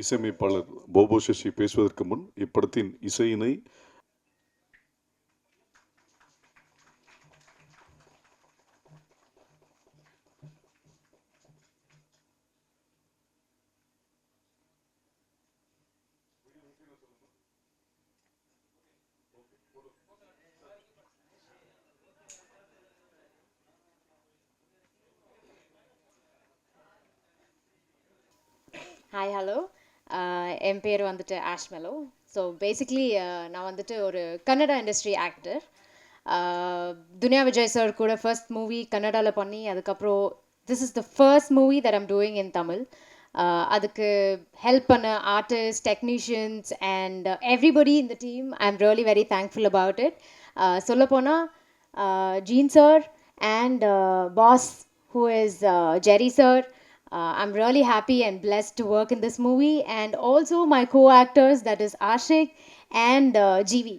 இசையமைப்பாளர் போபோ சசி பேசுவதற்கு முன் இப்படத்தின் இசையினை ஹாய் ஹலோ என் பேர் வந்துட்டு ஆஷ்மெலோ. ஸோ பேசிக்லி நான் வந்துட்டு ஒரு Kannada industry actor. Duniya Vijay sir கூட ஃபர்ஸ்ட் மூவி கன்னடாவில் பண்ணி அதுக்கப்புறம் this is the first movie that I'm doing in Tamil. அதுக்கு ஹெல்ப் பண்ண artist, technicians and everybody in the team I am really very thankful about it. சொல்லப்போனால் Jean sir and boss who is Jerry sir. I'm really happy and blessed to work in this movie, and also my co-actors, that is Ashik and GV.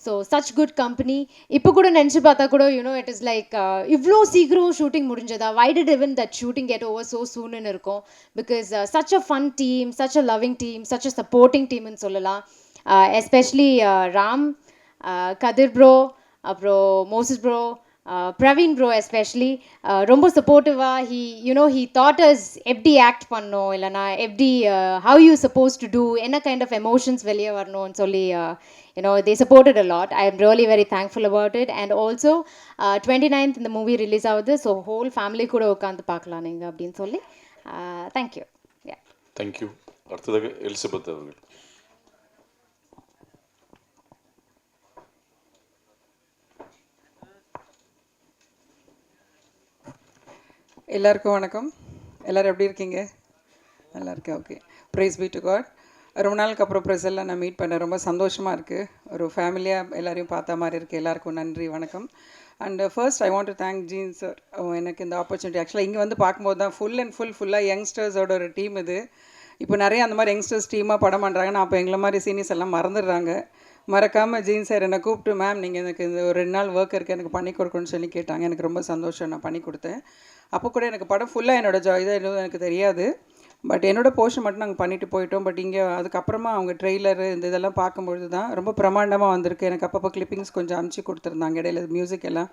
So such good company. இப்போ கூட நினச்சி பார்த்தா கூட it is like இவ்வளோ சீக்கிரம் shooting முடிஞ்சதா, why did even that shooting get over so soon ன்னு இருக்கும். Because such a fun team, such a loving team, such a supporting team ன்னு சொல்லலாம். Especially ராம், கதிர் ப்ரோ, அப்புறம் Moses bro, Praveen bro especially ரொம்ப supportive-ஆ he taught us எப்படி act பண்ணணும், இல்லைனா எப்படி how you supposed to do, என்ன kind of emotions வெளியே வரணும்னு சொல்லி they supported a lot. I am really very thankful about it. And also 29th இந்த மூவி ரிலீஸ் ஆகுது. ஸோ ஹோல் ஃபேமிலி கூட உட்காந்து பார்க்கலாம் நீங்கள் அப்படின்னு சொல்லி தேங்க்யூ. தேங்க்யூ. அடுத்ததாக எலிசபெத் அவர்கள். எல்லாருக்கும் வணக்கம். எல்லோரும் எப்படி இருக்கீங்க? நல்லா இருக்கேன். Okay, praise be to God. ரொம்ப நாளுக்கு அப்புறம் ப்ரெஸெல்லாம் நான் மீட் பண்ண ரொம்ப சந்தோஷமாக இருக்குது. ஒரு ஃபேமிலியாக எல்லோரையும் பார்த்த மாதிரி இருக்குது. எல்லாருக்கும் நன்றி, வணக்கம். And first I want to thank Gene sir. எனக்கு இந்த ஆப்பர்ச்சுனிட்டி ஆக்சுவலாக இங்கே வந்து பார்க்கும்போது தான் ஃபுல்லாக யங்ஸ்டர்ஸோட ஒரு டீம் இது. இப்போ நிறைய அந்த மாதிரி யங்ஸ்டர்ஸ் டீமாக படம் பண்ணுறாங்க. நான் அப்போ எங்களை மாதிரி சீனியர்ஸ் எல்லாம் மறந்துடுறாங்க. மறக்காமல் ஜீன் சார் என்னை கூப்பிட்டு, மேம் நீங்கள் எனக்கு இந்த ஒரு 2 நாள் ஒர்க் இருக்குது, எனக்கு பண்ணி கொடுக்கணும்னு சொல்லி கேட்டாங்க. எனக்கு ரொம்ப சந்தோஷம், நான் பண்ணி கொடுத்தேன். அப்போ கூட எனக்கு படம் ஃபுல்லாக என்னோடய இதாக எதுவும் எனக்கு தெரியாது. பட் என்னோடய போர்ஷன் மட்டும் நாங்கள் பண்ணிவிட்டு போயிட்டோம். பட் இங்கே அதுக்கப்புறமா அவங்க ட்ரெய்லரு இந்த இதெல்லாம் பார்க்கும்பொழுது தான் ரொம்ப பிரமாண்டமாக வந்திருக்கு. எனக்கு அப்பப்போ கிளிப்பிங்ஸ் கொஞ்சம் அனுப்பிச்சி கொடுத்துருந்தாங்க இடையில, மியூசிக் எல்லாம்.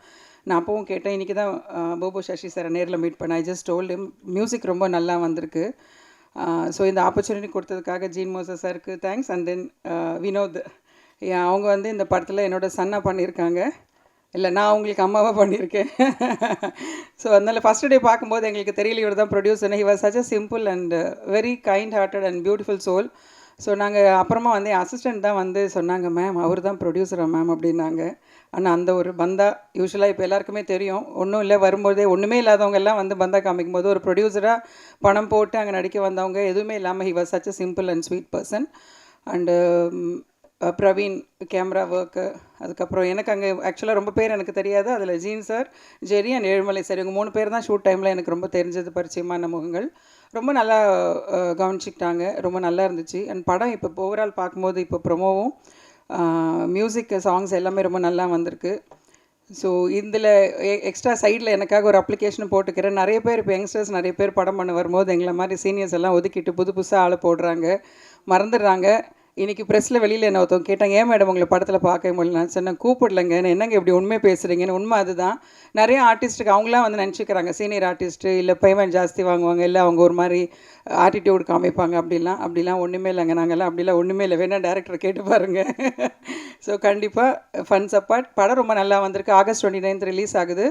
நான் அப்பவும் கேட்டேன். இன்றைக்கி தான் போபோ சசி சாரை நேரில் மீட் பண்ணேன். I just told him music ரொம்ப நல்லா வந்திருக்கு. ஸோ இந்த ஆப்பர்ச்சுனிட்டி கொடுத்ததுக்காக ஜீன் மோசஸ் சாருக்கு தேங்க்ஸ். அண்ட் தென் வினோத், அவங்க வந்து இந்த படத்தில் என்னோடய சன்னாக பண்ணியிருக்காங்க. இல்லை, நான் அவங்களுக்கு அம்மாவாக பண்ணியிருக்கேன். ஸோ அதனால் ஃபஸ்ட்டு டே பார்க்கும்போது எங்களுக்கு தெரியல இவர் தான் producer. He was such a simple and very kind hearted and beautiful soul. So நாங்கள் அப்புறமா வந்து என் அசிஸ்டண்ட் தான் வந்து சொன்னாங்க, மேம் அவர் தான் ப்ரொடியூசரா மேம் அப்படின்னாங்க. ஆனால் அந்த ஒரு பந்தா யூஸ்வலாக இப்போ எல்லாருக்குமே தெரியும். ஒன்றும் இல்லை, வரும்போதே ஒன்றுமே இல்லாதவங்க எல்லாம் வந்து பந்தா காமிக்கும் போது ஒரு ப்ரொடியூசராக பணம் போட்டு அங்கே நடிக்க வந்தவங்க எதுவுமே இல்லாமல் he was such a simple and sweet person. And Praveen camera work. அதுக்கப்புறம் எனக்கு அங்கே ஆக்சுவலாக ரொம்ப பேர் எனக்கு தெரியாது. அதில் Gene sir, Jerry and Ezhumalai sir, இவங்க 3 பேர் தான் ஷூட் டைமில் எனக்கு ரொம்ப தெரிஞ்சது, பரிச்சயமான முகங்கள். ரொம்ப நல்லா கவனிச்சிக்கிட்டாங்க, ரொம்ப நல்லா இருந்துச்சு. அண்ட் படம் இப்போ ஓவரால் பார்க்கும்போது இப்போ ப்ரொமோவும் மியூசிக் சாங்ஸ் எல்லாமே ரொம்ப நல்லா வந்திருக்கு. ஸோ இதில் எக்ஸ்ட்ரா சைடில் எனக்காக ஒரு அப்ளிகேஷனும் போட்டுக்கிறேன். நிறைய பேர் இப்போ யங்ஸ்டர்ஸ் நிறைய பேர் படம் பண்ண வரும்போது எங்களை மாதிரி சீனியர்ஸ் எல்லாம் ஒதுக்கிட்டு புதுசாக ஆளை போடுறாங்க, மறந்துடுறாங்க. இன்றைக்கி ப்ரெஸ்ஸில் வெளியில் என்ன ஒருத்தவங்க கேட்டாங்க, ஏன் மேடம் உங்களை படத்தில் பார்க்க முடியல? நான் சொன்னேன், கூப்பிடலைங்க, என்னங்க இப்படி உண்மை பேசுகிறீங்கன்னு. உண்மை அதுதான். நிறைய ஆர்டிஸ்ட்டுக்கு அவங்களாம் வந்து நினச்சிக்கிறாங்க சீனியர் ஆர்டிஸ்ட்டு இல்லை பேமெண்ட் ஜாஸ்தி வாங்குவாங்க, இல்லை அவங்க ஒரு மாதிரி ஆட்டிடியூட் காமிப்பாங்க. அப்படிலாம் ஒன்றுமே இல்லைங்க. நாங்கள்லாம் அப்படிலாம் ஒன்றுமே இல்லை. வேணால் டேரக்டரை கேட்டு பாருங்கள். ஸோ கண்டிப்பாக ஃபன்ஸ் அப்பார்ட் படம் ரொம்ப நல்லா வந்திருக்கு. ஆகஸ்ட் 29 ரிலீஸ் ஆகுது.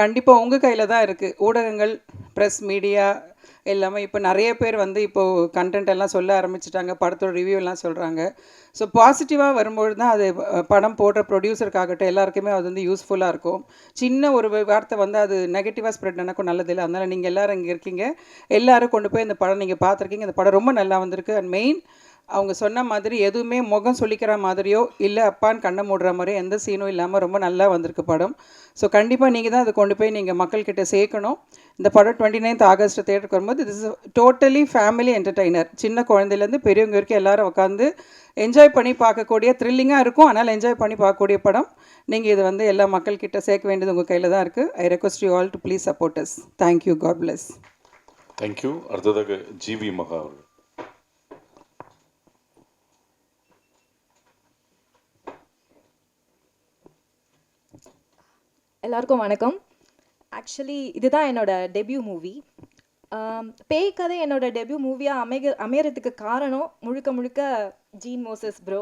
கண்டிப்பாக உங்கள் கையில் தான் இருக்குது. ஊடகங்கள், ப்ரெஸ், மீடியா எல்லாமே இப்போ நிறைய பேர் வந்து இப்போது கண்டென்ட் எல்லாம் சொல்ல ஆரம்பிச்சிட்டாங்க, படத்தோட ரிவ்யூ எல்லாம் சொல்கிறாங்க. ஸோ பாசிட்டிவாக வரும்பொழுது தான் அது படம் போடுற ப்ரொடியூசருக்காகட்டும் எல்லாருக்குமே அது வந்து யூஸ்ஃபுல்லாக இருக்கும். சின்ன ஒரு வார்த்தை வந்து அது நெகட்டிவாக ஸ்ப்ரெட் எனக்கும் நல்லதில்லை. அதனால் நீங்கள் எல்லோரும் இங்கே இருக்கீங்க, எல்லோரும் கொண்டு போய் இந்த படம் நீங்கள் பார்த்துருக்கீங்க. இந்த படம் ரொம்ப நல்லா வந்திருக்கு. அண்ட் மெயின் அவங்க சொன்ன மாதிரி எதுவுமே முகம் சொல்லிக்கிற மாதிரியோ இல்லை அப்பான்னு கண்ணை மூடுற மாதிரியோ எந்த சீனும் இல்லாமல் ரொம்ப நல்லா வந்திருக்கு படம். ஸோ கண்டிப்பாக நீங்கள் தான் அதை கொண்டு போய் நீங்கள் மக்கள்கிட்ட சேர்க்கணும். இந்த படம் 29th ஆகஸ்ட் தேட்டருக்கு வரும்போது this is totally family entertainer. சின்ன குழந்தையிலேருந்து பெரியவங்க வரைக்கும் எல்லோரும் உட்காந்து என்ஜாய் பண்ணி பார்க்கக்கூடிய, த்ரில்லிங்காக இருக்கும் ஆனால் என்ஜாய் பண்ணி பார்க்கக்கூடிய படம். நீங்கள் இது வந்து எல்லா மக்கள்கிட்ட சேர்க்க வேண்டியது உங்கள் கையில் தான் இருக்குது. I request you all to please support us. Thank you. God bless. Thank you. அடுத்ததாக ஜிவி மகா அவர்கள். எல்லாருக்கும் வணக்கம். ஆக்சுவலி இதுதான் என்னோட டெபியூ மூவி. பேய் கதை என்னோட டெபியூ மூவியாக அமையறதுக்கு காரணம் முழுக்க முழுக்க ஜீன் மோசஸ் ப்ரோ.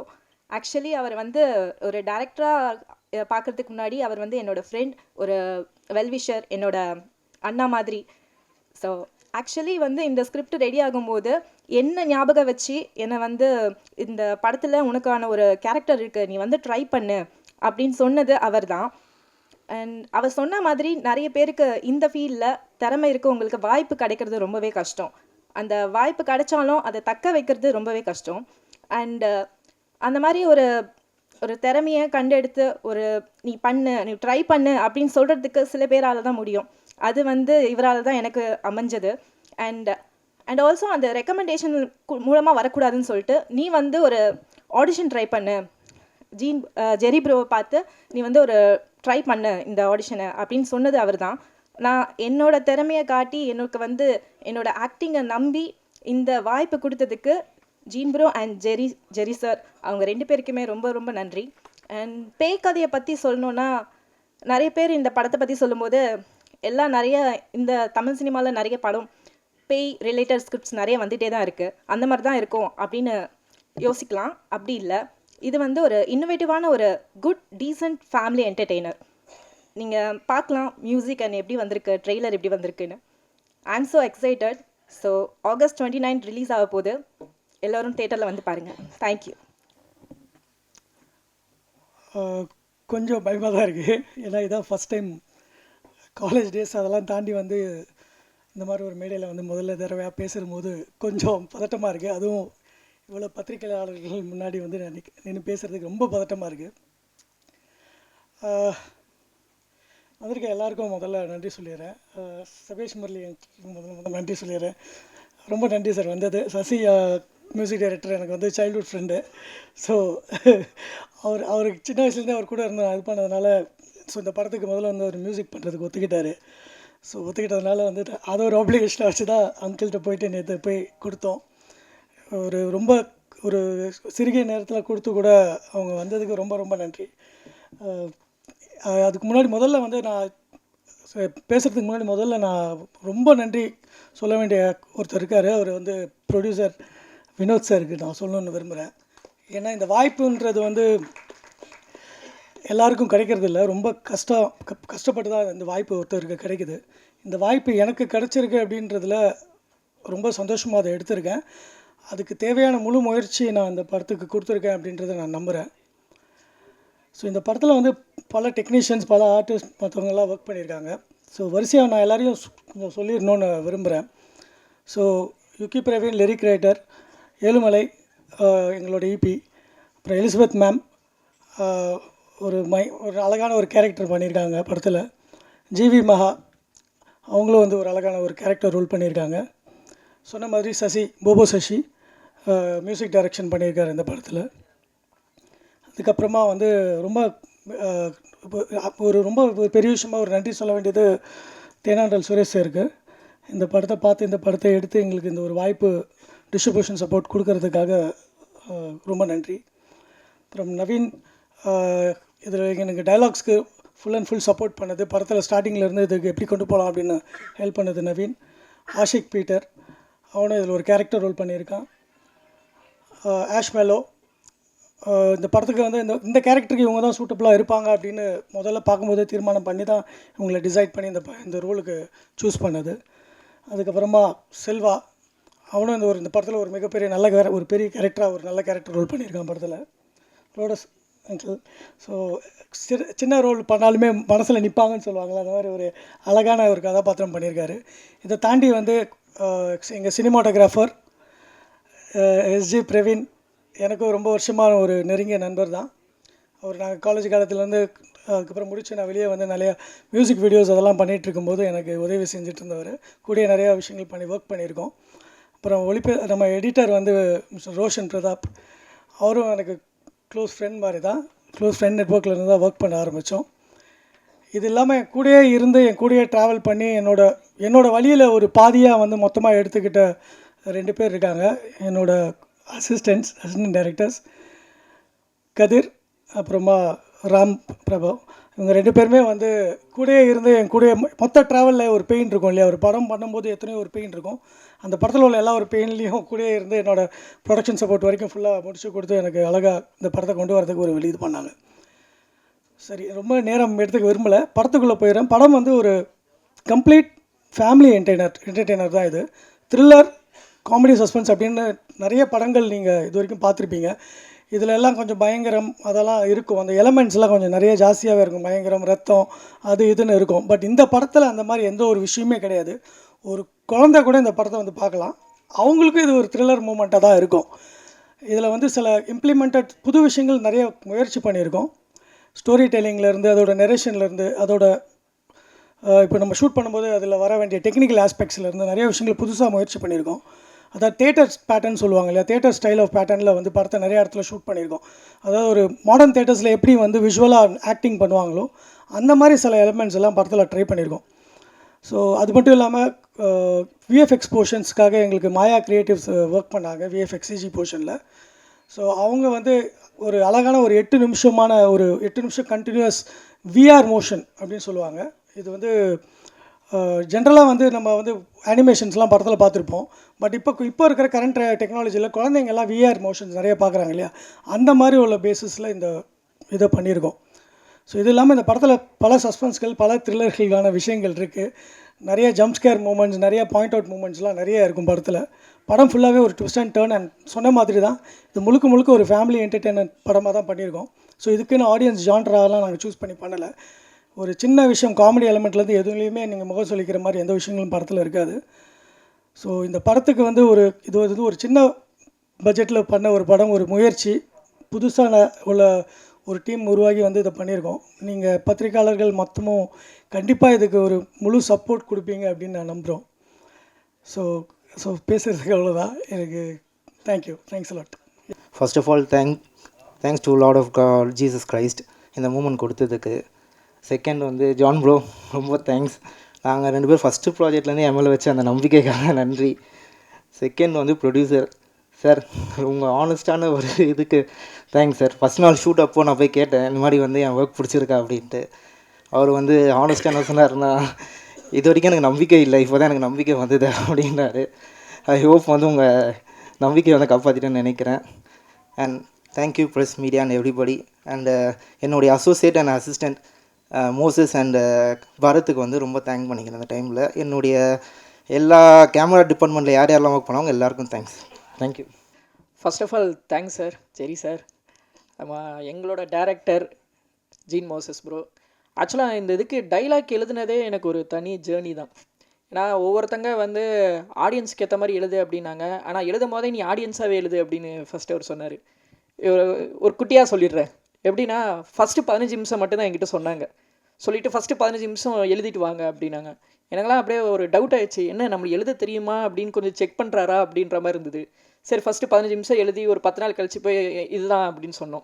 ஆக்சுவலி அவர் வந்து ஒரு டைரக்டராக பார்க்குறதுக்கு முன்னாடி அவர் வந்து என்னோடய ஃப்ரெண்ட், ஒரு வெல்விஷர், என்னோட அண்ணா மாதிரி. ஸோ ஆக்சுவலி வந்து இந்த ஸ்கிரிப்ட் ரெடி ஆகும்போது என்ன ஞாபகம் வச்சு என்னை வந்து இந்த படத்தில் உனக்கான ஒரு கேரக்டர் இருக்குது, நீ வந்து ட்ரை பண்ணு அப்படின்னு சொன்னது அவர் தான். அண்ட் அவர் சொன்ன மாதிரி நிறைய பேருக்கு இந்த ஃபீல்டில் திறமை இருக்கவங்களுக்கு வாய்ப்பு கிடைக்கிறது ரொம்பவே கஷ்டம். அந்த வாய்ப்பு கிடைச்சாலும் அதை தக்க வைக்கிறது ரொம்பவே கஷ்டம். அண்டு அந்த மாதிரி ஒரு ஒரு திறமையை கண்டெடுத்து நீ பண்ணு, நீ ட்ரை பண்ணு அப்படின்னு சொல்கிறதுக்கு சில பேரால் தான் முடியும். அது வந்து இவரால் தான் எனக்கு அமைஞ்சது. அண்ட் ஆல்சோ அந்த ரெக்கமெண்டேஷன் மூலமாக வரக்கூடாதுன்னு சொல்லிட்டு நீ வந்து ஒரு ஆடிஷன் ட்ரை பண்ணு, ஜெரி ப்ரோவை பார்த்து நீ வந்து ஒரு ட்ரை பண்ணு இந்த ஆடிஷனை அப்படின்னு சொன்னது அவர் தான். நான் என்னோட திறமையை காட்டி எனக்கு வந்து என்னோட ஆக்டிங்கை நம்பி இந்த வாய்ப்பு கொடுத்ததுக்கு Gene bro and Jerry sir, அவங்க 2 பேருக்குமே ரொம்ப ரொம்ப நன்றி. அண்ட் பேய் கதையை பற்றி சொல்லணுன்னா, நிறைய பேர் இந்த படத்தை பற்றி சொல்லும்போது எல்லாம் நிறைய இந்த தமிழ் சினிமாவில் நிறைய படம் பேய் ரிலேட்டட் ஸ்கிரிப்ட்ஸ் நிறைய வந்துகிட்டே தான் இருக்குது, அந்த மாதிரி தான் இருக்கும் அப்படின்னு யோசிக்கலாம். அப்படி இல்லை, இது வந்து ஒரு இன்னோவேட்டிவான ஒரு குட் டீசன்ட் ஃபேமிலி என்டர்டெய்னர். நீங்கள் பார்க்கலாம் மியூசிக் அண்ட் எப்படி வந்திருக்கு, ட்ரெய்லர் எப்படி வந்திருக்குன்னு. ஐ am so excited. So August 29 release ஆக போகுது. எல்லோரும் தேட்டரில் வந்து பாருங்கள். தேங்க்யூ. கொஞ்சம் பயமாக தான் இருக்குது. ஏன்னா இதான் ஃபஸ்ட் டைம் காலேஜ் டேஸ் அதெல்லாம் தாண்டி வந்து இந்த மாதிரி ஒரு மேடையில் வந்து முதல்ல தடவையாக பேசும்போது கொஞ்சம் பதட்டமாக இருக்குது. அதுவும் இவ்வளோ பத்திரிகையாளர்கள் முன்னாடி வந்து நின்று பேசுகிறதுக்கு ரொம்ப பதட்டமாக இருக்குது. வந்திருக்க எல்லாருக்கும் முதல்ல நன்றி சொல்லிடுறேன். சபேஷ் முரளி முதல்ல நன்றி சொல்லிடுறேன். ரொம்ப நன்றி சார் வந்தது. சசி மியூசிக் டைரக்டர் எனக்கு வந்து சைல்ட்ஹுட் ஃப்ரெண்டு. ஸோ அவருக்கு சின்ன வயசுலேருந்தே அவர் கூட இருந்து இது பண்ணதுனால ஸோ இந்த படத்துக்கு முதல்ல வந்து அவர் மியூசிக் பண்ணுறதுக்கு ஒத்துக்கிட்டார். ஸோ ஒத்துக்கிட்டதுனால வந்து அதை ஒரு ஆப்ளிகேஷனை வச்சு தான் அங்கிள்கிட்ட போயிட்டு நேற்று போய் கொடுத்தோம். ரொம்ப ஒரு சிறுகிய நேரத்தில் கொடுத்து கூட அவங்க வந்ததுக்கு ரொம்ப ரொம்ப நன்றி. அதுக்கு முன்னாடி முதல்ல வந்து நான் பேசுகிறதுக்கு முன்னாடி முதல்ல நான் ரொம்ப நன்றி சொல்ல வேண்டிய ஒருத்தர் இருக்கார். அவர் வந்து ப்ரொடியூசர் வினோத் சாருக்கு நான் சொல்லணுன்னு விரும்புகிறேன். ஏன்னா இந்த வாய்ப்புன்றது வந்து எல்லாருக்கும் கிடைக்கிறது இல்லை. ரொம்ப கஷ்டப்பட்டு தான் இந்த வாய்ப்பு ஒருத்தருக்கு கிடைக்குது. இந்த வாய்ப்பு எனக்கு கிடச்சிருக்கு அப்படின்றதுல ரொம்ப சந்தோஷமாக அதை எடுத்திருக்கேன். அதுக்கு தேவையான முழு முயற்சி நான் இந்த படத்துக்கு கொடுத்துருக்கேன் அப்படின்றத நான் நம்புகிறேன். ஸோ இந்த படத்தில் வந்து பல டெக்னீஷியன்ஸ், பல ஆர்டிஸ்ட் மற்றவங்கெல்லாம் ஒர்க் பண்ணியிருக்காங்க. ஸோ வரிசையாக நான் எல்லாரையும் கொஞ்சம் சொல்லிடணுன்னு விரும்புகிறேன். So Yuqi Praveen lyric writer, Ezhumalai எங்களோட இபி, அப்புறம் எலிசபெத் மேம் ஒரு அழகான ஒரு கேரக்டர் பண்ணியிருக்காங்க படத்தில். ஜிவி மகா அவங்களும் வந்து ஒரு அழகான ஒரு கேரக்டர் ரோல் பண்ணியிருக்காங்க. சொன்ன மாதிரி போபோ சசி மியூசிக் டைரக்ஷன் பண்ணியிருக்காரு இந்த படத்தில். அதுக்கப்புறமா வந்து ரொம்ப பெரிய விஷயமாக ஒரு நன்றி சொல்ல வேண்டியது தேனாண்டல் சுரேஷ் சாருக்கு. இந்த படத்தை பார்த்து இந்த படத்தை எடுத்து எங்களுக்கு இந்த ஒரு வாய்ப்பு டிஸ்ட்ரிபியூஷன் சப்போர்ட் கொடுக்கறதுக்காக ரொம்ப நன்றி. அப்புறம் நவீன் இதில் எனக்கு டைலாக்ஸ்க்கு ஃபுல் அண்ட் ஃபுல் சப்போர்ட் பண்ணது, படத்தில் ஸ்டார்டிங்கிலேருந்து இதுக்கு எப்படி கொண்டு போகலாம் அப்படின்னு ஹெல்ப் பண்ணது நவீன். ஆஷிக் பீட்டர் அவனும் இதில் ஒரு கேரக்டர் ரோல் பண்ணியிருக்கான். ஆஷ்மெலோ இந்த படத்துக்கு வந்து இந்த கேரக்டருக்கு இவங்க தான் சூட்டபுளாக இருப்பாங்க அப்படின்னு முதல்ல பார்க்கும்போதே தீர்மானம் பண்ணி தான் இவங்களை டிசைட் பண்ணி இந்த ரோலுக்கு சூஸ் பண்ணது. அதுக்கப்புறமா செல்வா அவனும் இந்த படத்தில் ஒரு மிகப்பெரிய ஒரு பெரிய கேரக்டராக ஒரு நல்ல கேரக்டர் ரோல் பண்ணியிருக்கான் படத்தில். ரோடஸ் அங்கிள் ஸோ சின்ன ரோல் பண்ணாலுமே மனசில் நிற்பாங்கன்னு சொல்லுவாங்களே, அந்த மாதிரி ஒரு அழகான ஒரு கதாபாத்திரம் பண்ணியிருக்காரு. இதை தாண்டி வந்து எங்கள் சினிமாட்டோகிராஃபர் எஸ்ஜி பிரவீன் எனக்கு ரொம்ப வருஷமாக ஒரு நெருங்கிய நண்பர் தான். நாங்கள் காலேஜ் காலத்துலேருந்து அதுக்கப்புறம் முடிச்சு நான் வெளியே வந்து நிறையா மியூசிக் வீடியோஸ் அதெல்லாம் பண்ணிகிட்டு இருக்கும்போது எனக்கு உதவி செஞ்சுட்டு இருந்தவர். கூடிய நிறையா விஷயங்கள் ஒர்க் பண்ணியிருக்கோம். அப்புறம் நம்ம எடிட்டர் வந்து மிஸ்டர் ரோஷன் பிரதாப், அவரும் எனக்கு க்ளோஸ் ஃப்ரெண்ட் மாதிரி தான். க்ளோஸ் ஃப்ரெண்ட் நெட்வொர்க்கில் இருந்து தான் ஒர்க் பண்ண ஆரம்பித்தோம். இது இல்லாமல் என் கூடயே இருந்து என் கூடயே ட்ராவல் பண்ணி என்னோட வழியில் ஒரு பாதியாக வந்து மொத்தமாக எடுத்துக்கிட்ட 2 பேர் இருக்காங்க. என்னோடய அசிஸ்டன்ட் டைரக்டர்ஸ் கதிர், அப்புறமா ராம் பிரபா. இவங்க 2 பேருமே வந்து கூடயே இருந்து என் கூடயே மொத்த ட்ராவலில் ஒரு பெயின் இருக்கும் இல்லையா, ஒரு படம் பண்ணும்போது எத்தனையோ ஒரு பெயின் இருக்கும். அந்த படத்தில் உள்ள எல்லா ஒரு பெயின்லேயும் கூடயே இருந்து என்னோடய ப்ரொடக்ஷன் சப்போர்ட் வரைக்கும் ஃபுல்லாக முடிச்சு கொடுத்து எனக்கு அழகாக இந்த படத்தை கொண்டு வரதுக்கு ஒரு இது பண்ணாங்க. சரி, ரொம்ப நேரம் எடுத்துக்க விரும்பலை, படத்துக்குள்ளே போயிடுறேன். படம் வந்து ஒரு கம்ப்ளீட் ஃபேமிலி என்டர்டெய்னர் தான். இது த்ரில்லர், காமெடி, சஸ்பென்ஸ் அப்படின்னு நிறைய படங்கள் நீங்கள் இது வரைக்கும் பார்த்துருப்பீங்க. இதில் எல்லாம் கொஞ்சம் பயங்கரம் அதெல்லாம் இருக்கும், அந்த எலமெண்ட்ஸ்லாம் கொஞ்சம் நிறைய ஜாஸ்தியாகவே இருக்கும், பயங்கரம், ரத்தம், அது இதுன்னு இருக்கும். பட் இந்த படத்தில் அந்த மாதிரி எந்த ஒரு விஷயமே கிடையாது. ஒரு குழந்தை கூட இந்த படத்தை வந்து பார்க்கலாம், அவங்களுக்கும் இது ஒரு த்ரில்லர் மூமெண்ட்டாக தான் இருக்கும். இதில் வந்து சில இம்ப்ளிமெண்டட் புது விஷயங்கள் நிறைய முயற்சி பண்ணியிருக்கோம். ஸ்டோரி டெல்லிங்லேருந்து, அதோட நெரேஷன்லேருந்து, அதோட இப்போ நம்ம ஷூட் பண்ணும்போது அதில் வர வேண்டிய டெக்னிக்கல் ஆஸ்பெக்ட்ஸ்லேருந்து நிறைய விஷயங்கள் புதுசாக முயற்சி பண்ணியிருக்கோம். அதாவது தேட்டர் பேட்டர்ன் சொல்லுவாங்க இல்லையா, தேட்டர் ஸ்டைல் ஆஃப் பேட்டர்னில் வந்து படத்தை நிறைய இடத்துல ஷூட் பண்ணியிருக்கோம். அதாவது ஒரு மாடர்ன் தேட்டர்ஸில் எப்படி வந்து விஷுவலாக ஆக்டிங் பண்ணுவாங்களோ அந்த மாதிரி சில எலிமெண்ட்ஸ் எல்லாம் படத்தில் ட்ரை பண்ணியிருக்கோம். ஸோ அது மட்டும் இல்லாமல் விஎஃப்எக்ஸ் போர்ஷன்ஸ்க்காக எங்களுக்கு மாயா க்ரியேட்டிவ்ஸ் ஒர்க் பண்ணாங்க விஎஃப்எக்ஸிஜி போர்ஷனில். ஸோ அவங்க வந்து ஒரு அழகான ஒரு 8 நிமிஷம் கண்டினியூஸ் விஆர் மோஷன் அப்படின்னு சொல்லுவாங்க. இது வந்து ஜென்ரலாக வந்து நம்ம வந்து அனிமேஷன்ஸ்லாம் படத்தில் பார்த்துருப்போம். பட் இப்போ இருக்கிற கரண்ட் டெக்னாலஜியில் குழந்தைங்கள்லாம் விஆர் மோஷன்ஸ் நிறைய பார்க்குறாங்க இல்லையா, அந்த மாதிரி உள்ள பேஸிஸில் இந்த இதை பண்ணியிருக்கோம். ஸோ இது இல்லாமல் இந்த படத்தில் பல சஸ்பென்ஸ்கள், பல த்ரில்லர்களான விஷயங்கள் இருக்குது. நிறைய ஜம்ப் ஸ்கேர் மூமெண்ட்ஸ், நிறைய பாயிண்ட் அவுட் மூமெண்ட்ஸ்லாம் நிறைய இருக்கும் படத்தில். படம் ஃபுல்லாகவே ஒரு ட்விஸ்ட் அண்ட் டர்ன் அண்ட் சொன்ன மாதிரி தான் இது முழுக்க ஒரு ஃபேமிலி என்டர்டெயின்மெண்ட் படமாக தான் பண்ணியிருக்கோம். ஸோ இதுக்குன்னு ஆடியன்ஸ் ஜான்ராலாம் நாங்கள் சூஸ் பண்ணி பண்ணலை. ஒரு சின்ன விஷயம், காமெடி எலிமெண்ட்லேருந்து எதுலேயுமே நீங்கள் முகம் சொல்லிக்கிற மாதிரி எந்த விஷயங்களும் படத்தில் இருக்காது. ஸோ இந்த படத்துக்கு வந்து இது வந்து ஒரு சின்ன பட்ஜெட்டில் பண்ண ஒரு படம், ஒரு முயற்சி, புதுசான உள்ள ஒரு டீம் உருவாகி வந்து இதை பண்ணியிருக்கோம். நீங்கள் பத்திரிக்கையாளர்கள் மொத்தமும் கண்டிப்பாக இதுக்கு ஒரு முழு சப்போர்ட் கொடுப்பீங்க அப்படின்னு நான் நம்புகிறோம். ஸோ பேசுகிறதுக்கு அவ்வளோதான். எனக்கு thanks a lot. First of all thanks to lord of God Jesus Christ இந்த மூமெண்ட் கொடுத்ததுக்கு. செகண்ட் வந்து ஜான் ப்ரோ, ரொம்ப தேங்க்ஸ். நாங்கள் 2 பேர் ஃபஸ்ட்டு ப்ராஜெக்ட்லேருந்து எம்எல்ஏ வச்சு அந்த நம்பிக்கைக்காக நன்றி. செகண்ட் வந்து ப்ரொடியூசர் சார், உங்கள் ஆனஸ்டான ஒரு இதுக்கு தேங்க்ஸ் சார். ஃபஸ்ட் நாள் ஷூட் அப்போது நான் போய் கேட்டேன், இந்த மாதிரி வந்து என் ஒர்க் பிடிச்சிருக்கா அப்படின்ட்டு. அவர் வந்து ஆனஸ்டாக என்ன சொன்னார்னா, இது வரைக்கும் எனக்கு நம்பிக்கை இல்லை, இப்போ தான் எனக்கு நம்பிக்கை வந்தது அப்படின்னாரு. ஐ ஹோப் வந்து உங்கள் நம்பிக்கையை வந்து காப்பாற்றிட்டேன்னு நினைக்கிறேன். And thank you press media and everybody. And என்னுடைய associate and assistant Moses and பரத்துக்கு வந்து ரொம்ப தேங்க் பண்ணிக்கிறேன். அந்த டைமில் என்னுடைய எல்லா கேமரா டிபார்ட்மெண்ட்டில் யாரெல்லாம் ஒர்க் பண்ணவங்க எல்லாருக்கும் thank you. First of all thanks sir, Jerry sir. எங்களோட டைரக்டர் ஜீன் மோசஸ் ப்ரோ. ஆக்சுவலாக இந்த இதுக்கு டைலாக் எழுதுனதே எனக்கு ஒரு தனி ஜேர்னி தான். ஏன்னா ஒவ்வொருத்தங்க வந்து ஆடியன்ஸ்க்கு ஏற்ற மாதிரி எழுது அப்படின்னாங்க, ஆனால் எழுதும் போதே நீ ஆடியன்ஸாகவே எழுது அப்படின்னு ஃபஸ்ட்டு அவர் சொன்னார். ஒரு குட்டியாக சொல்லிடுறேன். எப்படின்னா ஃபஸ்ட்டு 15 நிமிஷம் மட்டும்தான் என்கிட்ட சொன்னாங்க. சொல்லிவிட்டு ஃபஸ்ட்டு 15 நிமிஷம் எழுதிட்டு வாங்க அப்படின்னாங்க. எனக்கெல்லாம் அப்படியே ஒரு டவுட் ஆகிடுச்சு, என்ன நம்மளுக்கு எழுத தெரியுமா அப்படின்னு கொஞ்சம் செக் பண்ணுறாரா அப்படின்ற மாதிரி இருந்தது. சரி, ஃபஸ்ட்டு 15 நிமிஷம் எழுதி ஒரு 10 நாள் கழிச்சு போய் இதுதான் அப்படின்னு சொன்னோம்.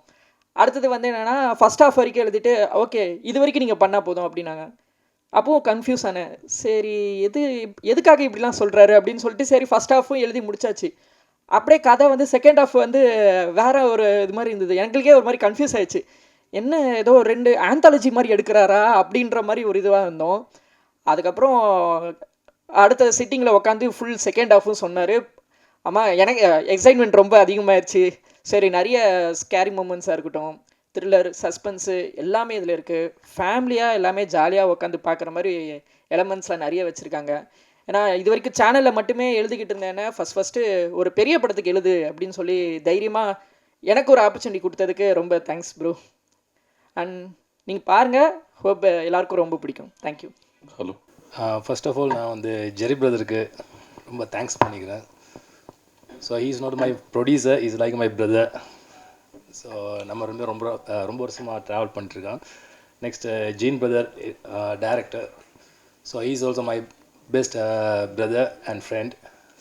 அடுத்தது வந்து என்னென்னா ஃபஸ்ட் ஹாஃப் வரைக்கும் எழுதிட்டு ஓகே இது வரைக்கும் நீங்கள் பண்ணால் போதும் அப்படின்னாங்க. அப்போது கன்ஃபியூஸ் ஆனேன். சரி எதுக்காக இப்படிலாம் சொல்கிறாரு அப்படின்னு சொல்லிட்டு சரி ஃபஸ்ட் ஹாஃபும் எழுதி முடிச்சாச்சு. அப்படியே கதை வந்து செகண்ட் ஹாஃப் வந்து வேறு ஒரு இது மாதிரி இருந்தது. எங்களுக்கே ஒரு மாதிரி கன்ஃபியூஸ் ஆகிடுச்சு, என்ன ஏதோ 2 ஆந்தாலஜி மாதிரி எடுக்கிறாரா அப்படின்ற மாதிரி ஒரு இதுவாக இருந்தோம். அதுக்கப்புறம் அடுத்த சிட்டிங்கில் உட்காந்து ஃபுல் செகண்ட் ஹாஃபும் சொன்னார். ஆமாம், எனக்கு எக்ஸைட்மெண்ட் ரொம்ப அதிகமாகிடுச்சு. சரி, நிறைய ஸ்கேரி மூமெண்ட்ஸாக இருக்கட்டும், த்ரில்லர், சஸ்பென்ஸு எல்லாமே இதில் இருக்குது. ஃபேமிலியாக எல்லாமே ஜாலியாக உட்காந்து பார்க்குற மாதிரி எலமெண்ட்ஸ்லாம் நிறைய வச்சுருக்காங்க. ஏன்னா இது வரைக்கும் சேனலில் மட்டுமே எழுதிக்கிட்டு இருந்தேன்னா ஃபஸ்ட்டு ஒரு பெரிய படத்துக்கு எழுது அப்படின்னு சொல்லி தைரியமாக எனக்கு ஒரு ஆப்பர்ச்சுனிட்டி கொடுத்ததுக்கு ரொம்ப தேங்க்ஸ் ப்ரோ. அண்ட் நீங்கள் பாருங்கள், ஹோப் எல்லாருக்கும் ரொம்ப பிடிக்கும். Thank you. Hello, first of all நான் வந்து ஜெரி பிரதருக்கு ரொம்ப தேங்க்ஸ் பண்ணிக்கிறேன். So he is not my producer, is like my brother. So நம்ம ரொம்ப வருஷமாக ட்ராவல் பண்ணிட்டுருக்கோம். Next Gene brother director. So he is also my best brother and friend.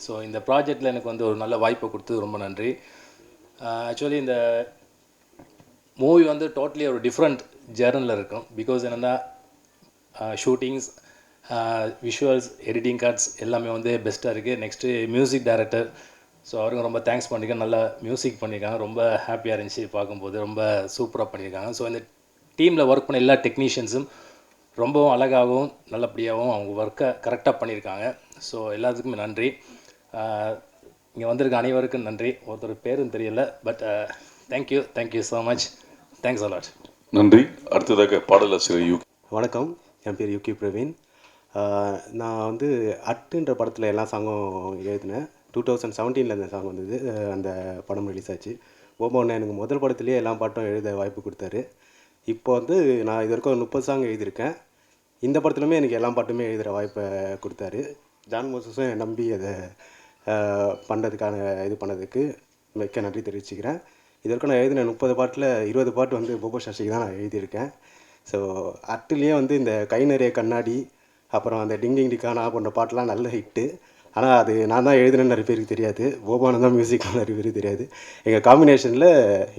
So இந்த ப்ராஜெக்டில் எனக்கு வந்து ஒரு நல்ல வாய்ப்பை கொடுத்தது ரொம்ப நன்றி. ஆக்சுவலி இந்த மூவி வந்து டோட்டலி ஒரு டிஃப்ரெண்ட் ஜேர்னலில் இருக்கும். பிகாஸ் என்னென்னா ஷூட்டிங்ஸ், விஷுவல்ஸ், எடிட்டிங் கார்ட்ஸ் எல்லாமே வந்து பெஸ்ட்டாக இருக்குது. நெக்ஸ்ட்டு மியூசிக் டைரக்டர், ஸோ அவருங்க ரொம்ப தேங்க்ஸ் பண்ணியிருக்கேன். நல்லா மியூசிக் பண்ணியிருக்காங்க, ரொம்ப ஹாப்பியாக இருந்துச்சு பார்க்கும்போது, ரொம்ப சூப்பராக பண்ணியிருக்காங்க. ஸோ இந்த டீமில் ஒர்க் பண்ண எல்லா டெக்னீஷியன்ஸும் ரொம்பவும் அழகாகவும் நல்லபடியாகவும் அவங்க ஒர்க்கை கரெக்டாக பண்ணியிருக்காங்க. ஸோ எல்லாத்துக்குமே நன்றி. இங்கே வந்திருக்க அனைவருக்கும் நன்றி. ஒருத்தர் பேரும் தெரியல, but thank you so much. Thanks a lot. நன்றி. அடுத்ததாக பாடலாசிரியர் யூ. வணக்கம், என் பேர் யூகி பிரவீன். நான் வந்து அட்டுன்ற படத்தில் எல்லா சாங்கும் எழுதினேன். 2017 இந்த சாங் வந்தது. அந்த படம் ரிலீஸ் ஆச்சு. ஓபோண்ணா எனக்கு முதல் படத்துலேயே எல்லா பாட்டும் எழுத வாய்ப்பு கொடுத்தாரு. இப்போ வந்து நான் இது வரைக்கும் 30 சாங் எழுதியிருக்கேன். இந்த படத்துலையுமே எனக்கு எல்லா பாட்டுமே எழுதுகிற வாய்ப்பை கொடுத்தாரு. ஜான் மோசஸும் என்னை நம்பி அதை பண்ணுறதுக்கான இது பண்ணதுக்கு மிக்க நன்றி தெரிவிச்சுக்கிறேன். இது வரைக்கும் நான் எழுதின 30 பாட்டில் 20 பாட்டு வந்து போபோ சசிக்கு தான் நான் எழுதியிருக்கேன். ஸோ அட்டுலேயே வந்து இந்த கை நிறைய கண்ணாடி, அப்புறம் அந்த டிங் டிங் டிக்கானா போன்ற பாட்டெலாம் நல்ல ஹிட்டு. ஆனால் அது நான் தான் எழுதுனேன்னு நிறைய பேருக்கு தெரியாது. போபானு தான் மியூசிக்லாம் நிறைய பேருக்கு தெரியாது. எங்கள் காம்பினேஷனில்